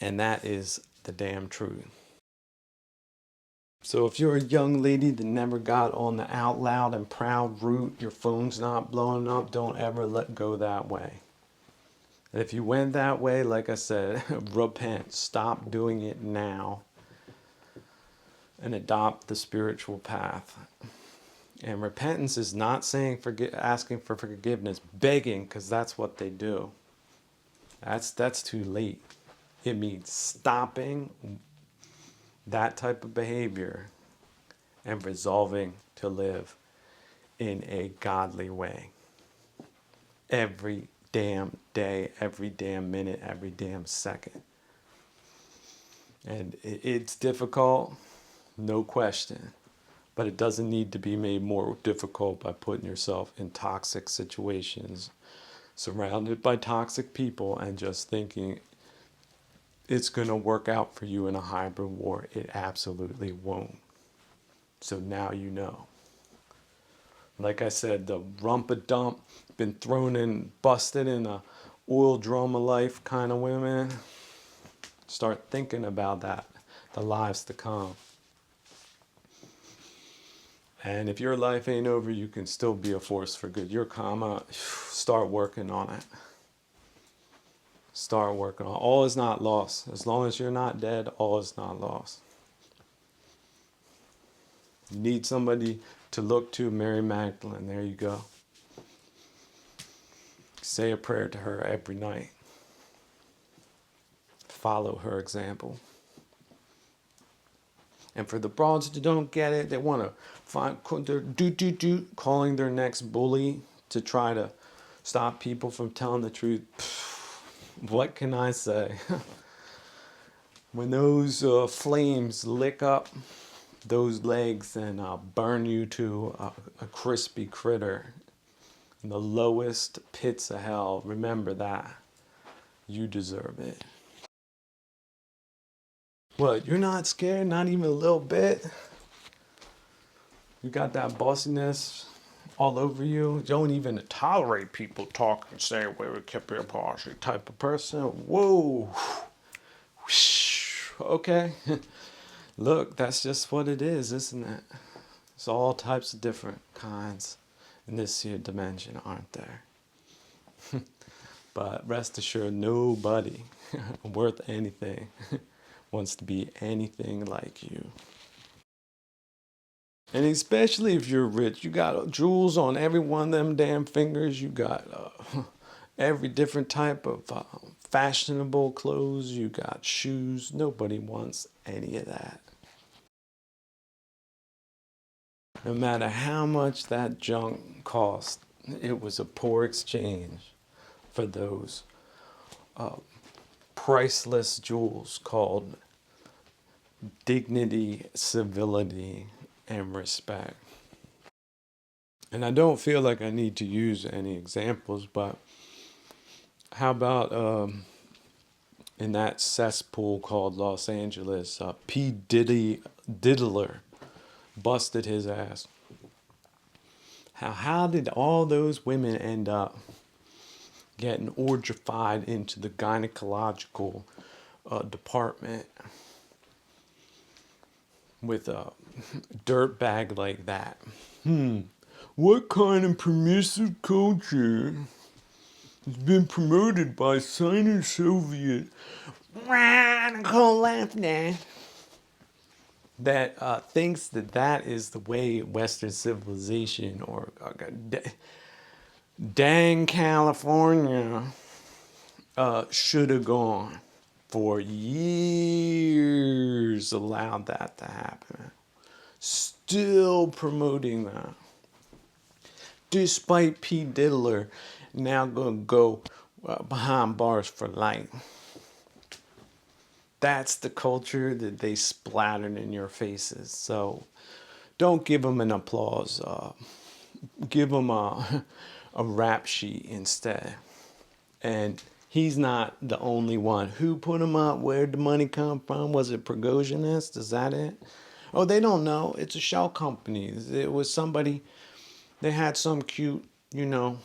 And that is the damn truth. So if you're a young lady that never got on the out loud and proud route, your phone's not blowing up, don't ever let go that way. And if you went that way, like I said, repent. Stop doing it now and adopt the spiritual path. And repentance is not saying asking for forgiveness, begging, because that's what they do. That's too late. It means stopping that type of behavior and resolving to live in a godly way. Every damn day, every damn minute, every damn second. And it's difficult, no question. But it doesn't need to be made more difficult by putting yourself in toxic situations, surrounded by toxic people, and just thinking it's going to work out for you in a hybrid war. It absolutely won't. So now you know. Like I said, the rump-a-dump, been thrown in, busted in a oil drum of life kind of women. Start thinking about that, the lives to come. And if your life ain't over, you can still be a force for good. Your karma, start working on it. Start working on it. All is not lost. As long as you're not dead, all is not lost. You need somebody to look to, Mary Magdalene. There you go. Say a prayer to her every night. Follow her example. And for the broads that don't get it, they want to find, they're calling their next bully to try to stop people from telling the truth. What can I say? When those flames lick up those legs and burn you to a crispy critter in the lowest pits of hell, remember that. You deserve it. What, you're not scared? Not even a little bit? You got that bossiness all over you? You don't even tolerate people talk and say, well, we kept your bossy type of person? Whoa. Okay. Look, that's just what it is, isn't it? There's all types of different kinds in this here dimension, aren't there? But rest assured, nobody worth anything wants to be anything like you. And especially if you're rich, you got jewels on every one of them damn fingers. You got every different type of fashionable clothes. You got shoes. Nobody wants any of that. No matter how much that junk cost, it was a poor exchange for those priceless jewels called dignity, civility, and respect. And I don't feel like I need to use any examples, but how about in that cesspool called Los Angeles, P. Diddy Diddler busted his ass. How did all those women end up getting orgified into the gynecological department with a dirt bag like that? What kind of permissive culture has been promoted by sino-soviet radical leftists that thinks that that is the way Western civilization or dang California should have gone for years, allowed that to happen, still promoting that, despite P. Diddler now going to go behind bars for life. That's the culture that they splattered in your faces. So don't give them an applause. Give them a rap sheet instead. And he's not the only one. Who put him up? Where'd the money come from? Was it Prigozhinist? Is that it? Oh, they don't know. It's a shell company. It was somebody, they had some cute, who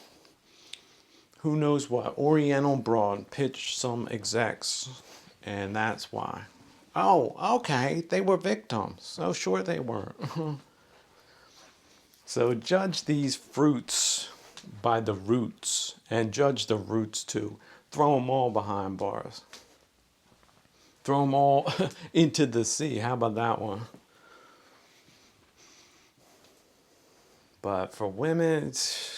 knows what, Oriental broad pitched some execs. And that's why. Oh, okay. They were victims. Oh, sure they were. So judge these fruits by the roots, and judge the roots too. Throw them all behind bars. Throw them all into the sea. How about that one? But for women,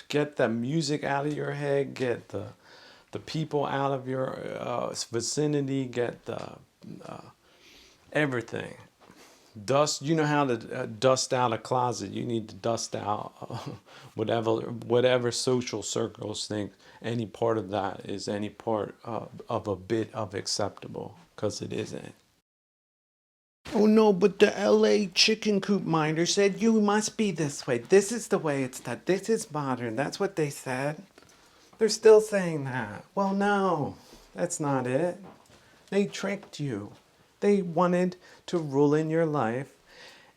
get the music out of your head. Get the people out of your vicinity. Get the everything. Dust. You know how to dust out a closet. You need to dust out whatever social circles think any part of that is any part of a bit of acceptable, because it isn't. Oh no, but the LA chicken coop minder said you must be this way. This is the way it's done. This is modern. That's what they said. They're still saying that. Well, no, that's not it. They tricked you. They wanted to rule in your life.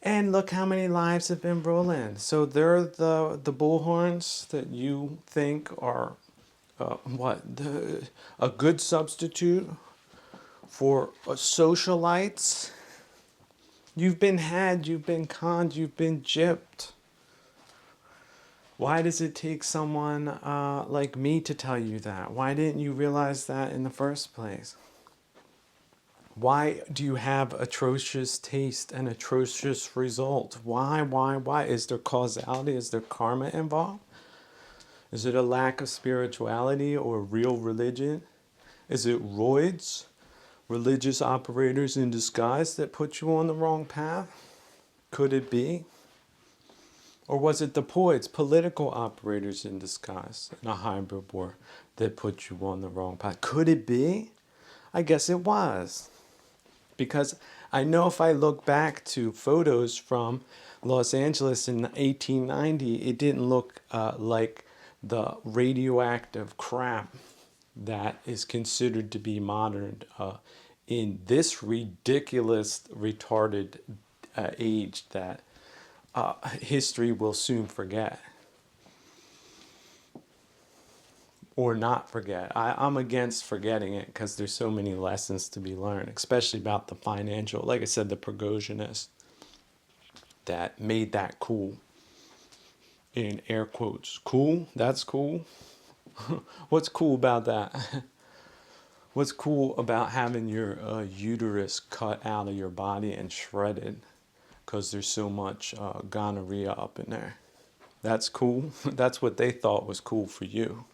And look how many lives have been ruling. So they're the bullhorns that you think are a good substitute for socialites. You've been had, you've been conned, you've been gypped. Why does it take someone like me to tell you that? Why didn't you realize that in the first place? Why do you have atrocious taste and atrocious result? Why? Is there causality? Is there karma involved? Is it a lack of spirituality or real religion? Is it roids, religious operators in disguise that put you on the wrong path? Could it be? Or was it the poids, political operators in disguise in a hybrid war that put you on the wrong path? Could it be? I guess it was. Because I know if I look back to photos from Los Angeles in 1890, it didn't look like the radioactive crap that is considered to be modern in this ridiculous, retarded age that history will soon forget. Or not forget. I'm against forgetting it because there's so many lessons to be learned, especially about the financial, like I said, the Prigozhinists that made that cool, in air quotes. Cool? That's cool? What's cool about that? What's cool about having your uterus cut out of your body and shredded because there's so much gonorrhea up in there? That's cool? That's what they thought was cool for you.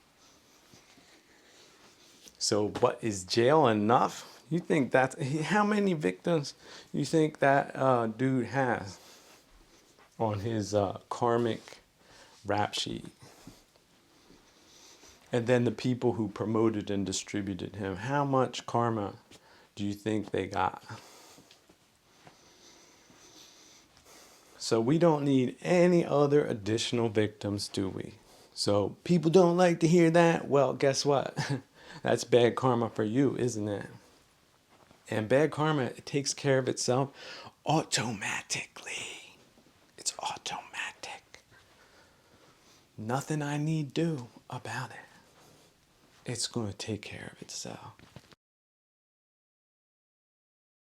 So, but is jail enough? You think that's, how many victims you think that dude has on his karmic rap sheet? And then the people who promoted and distributed him, how much karma do you think they got? So we don't need any other additional victims, do we? So people don't like to hear that. Well, guess what? That's bad karma for you, isn't it? And bad karma, it takes care of itself automatically. It's automatic. Nothing I need do about it. It's going to take care of itself.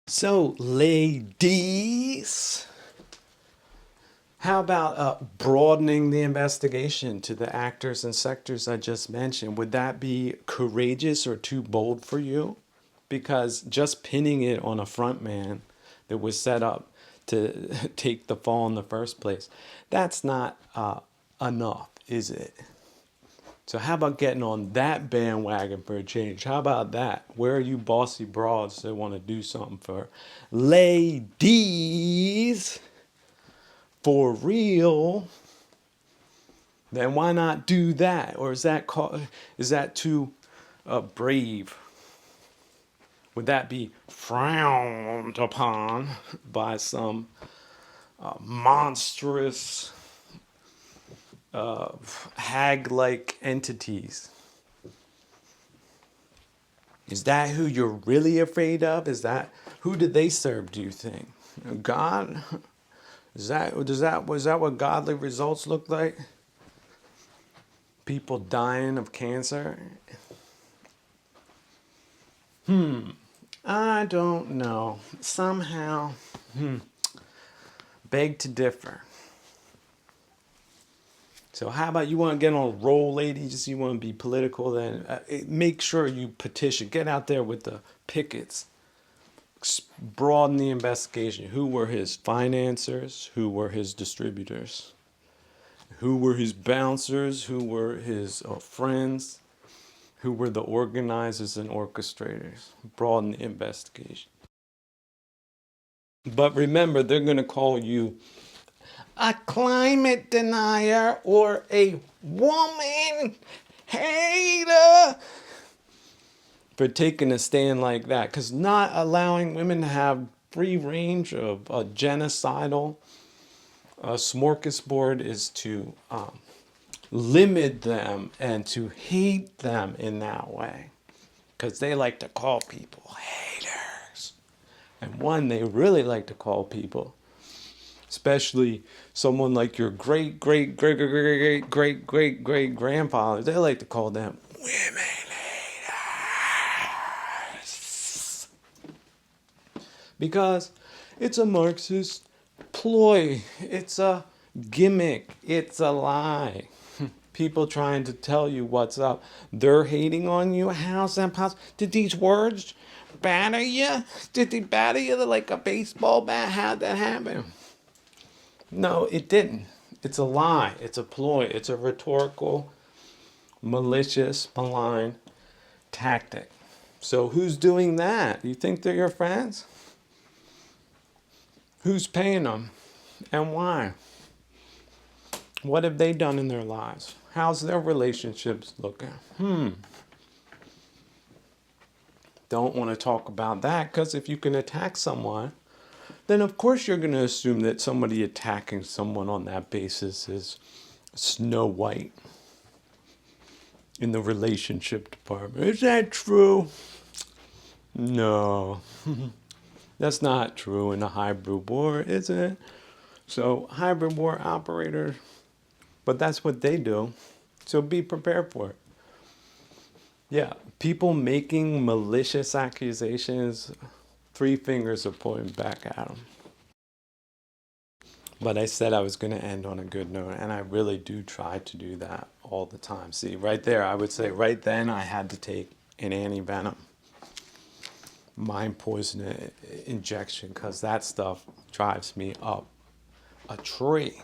So, ladies, how about broadening the investigation to the actors and sectors I just mentioned? Would that be courageous or too bold for you? Because just pinning it on a front man that was set up to take the fall in the first place, that's not enough, is it? So how about getting on that bandwagon for a change? How about that? Where are you bossy broads that want to do something for ladies? For real? Then why not do that? Or is that too brave? Would that be frowned upon by some monstrous hag-like entities? Is that who you're really afraid of? Is that, who did they serve, do you think? God? Was that what godly results look like? People dying of cancer? I don't know. Somehow, beg to differ. So how about you want to get on a roll, ladies? You want to be political? Then make sure you petition. Get out there with the pickets. Broaden the investigation. Who were his financiers? Who were his distributors? Who were his bouncers? Who were his friends? Who were the organizers and orchestrators? Broaden the investigation. But remember, they're going to call you a climate denier or a woman hater for taking a stand like that. Because not allowing women to have free range of a genocidal smorgasbord is to limit them and to hate them in that way. because they like to call people haters. And one they really like to call people, especially someone like your great great great great great great great great grandfather, they like to call them women haters. Because it's a Marxist ploy. It's a gimmick. It's a lie. People trying to tell you what's up. They're hating on you. How's that possible? Did these words batter you? Did they batter you like a baseball bat? How'd that happen? No, it didn't. It's a lie. It's a ploy. It's a rhetorical, malicious, malign tactic. So who's doing that? You think they're your friends? Who's paying them? And why? What have they done in their lives? How's their relationships looking? Don't want to talk about that, because if you can attack someone, then of course you're going to assume that somebody attacking someone on that basis is Snow White in the relationship department. Is that true? No. That's not true in a hybrid war, is it? So hybrid war operators, but that's what they do. So be prepared for it. Yeah, people making malicious accusations, 3 fingers are pointing back at them. But I said I was going to end on a good note, and I really do try to do that all the time. See, right there, I would say right then I had to take an anti-venom, mind poison injection, because that stuff drives me up a tree.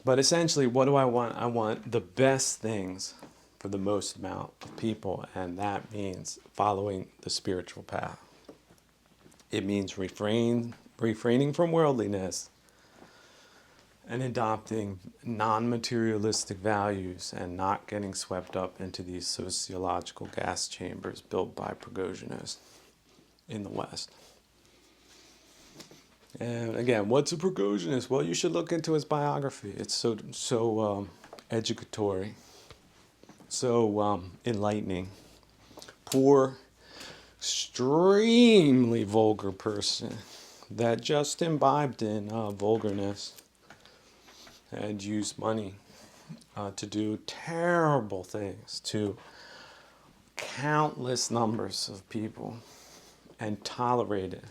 But essentially, what do I want? I want the best things for the most amount of people, and that means following the spiritual path. It means refraining from worldliness and adopting non-materialistic values and not getting swept up into these sociological gas chambers built by Prigozhinists in the West. And again, what's a Prigozhinist? Well, you should look into his biography. It's so educatory, so enlightening. Poor, extremely vulgar person that just imbibed in vulgarness and used money to do terrible things to countless numbers of people and tolerated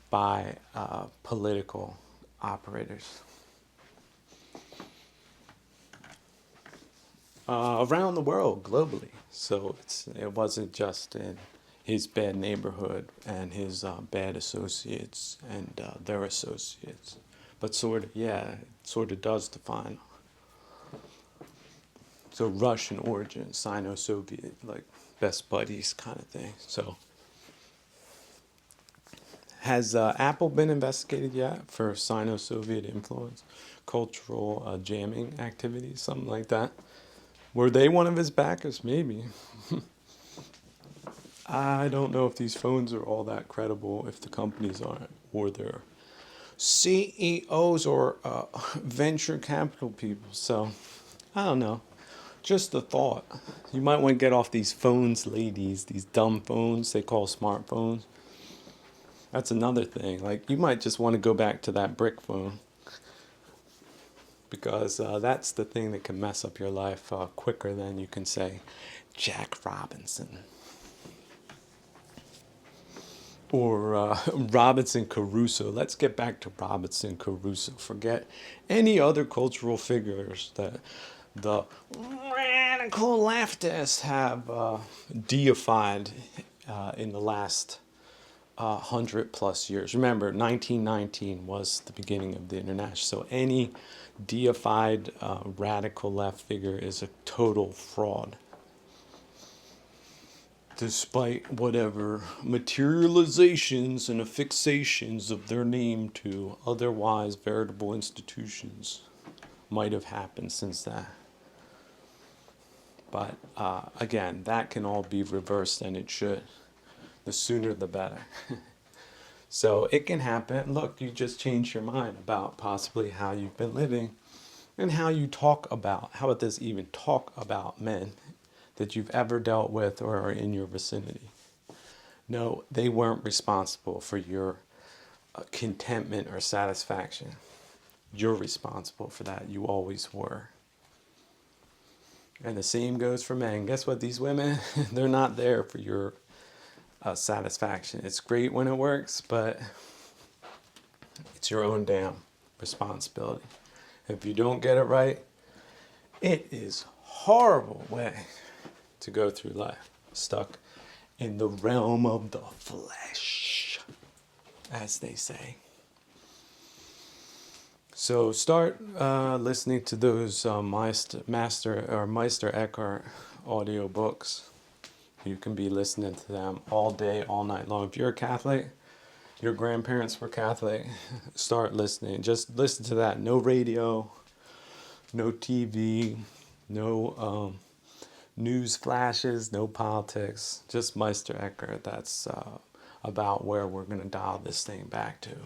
by political operators around the world, globally. So it wasn't just in his bad neighborhood and his bad associates and their associates, but it sort of does define. So Russian origin, sino-soviet, like best buddies kind of thing. So has Apple been investigated yet for sino-soviet influence, cultural jamming activities, something like that? Were they one of his backers? Maybe. I don't know if these phones are all that credible, if the companies aren't, or their CEOs or venture capital people. So, I don't know. Just a thought. You might want to get off these phones, ladies, these dumb phones they call smartphones. That's another thing. Like, you might just want to go back to that brick phone, because that's the thing that can mess up your life quicker than you can say Jack Robinson or Robinson Crusoe. Let's get back to Robinson Crusoe. Forget any other cultural figures that the radical leftists have deified in the last 100+ years. Remember, 1919 was the beginning of the international. So any deified radical left figure is a total fraud, despite whatever materializations and affixations of their name to otherwise veritable institutions might have happened since that. But again, that can all be reversed, and it should. The sooner the better. So it can happen. Look, you just changed your mind about possibly how you've been living and how you talk about, how about this, even talk about men. that you've ever dealt with or are in your vicinity. No, they weren't responsible for your contentment or satisfaction. You're responsible for that. You always were. And the same goes for men. Guess what? These women, they're not there for your satisfaction. It's great when it works, but it's your own damn responsibility. If you don't get it right, it is horrible way to go through life, stuck in the realm of the flesh, as they say. So start listening to those Meister Eckhart audio books. You can be listening to them all day, all night long. If you're a Catholic, your grandparents were Catholic, start listening. Just listen to that. No radio, no TV, no news flashes, no politics. Just Meister Eckhart. That's about where we're going to dial this thing back to.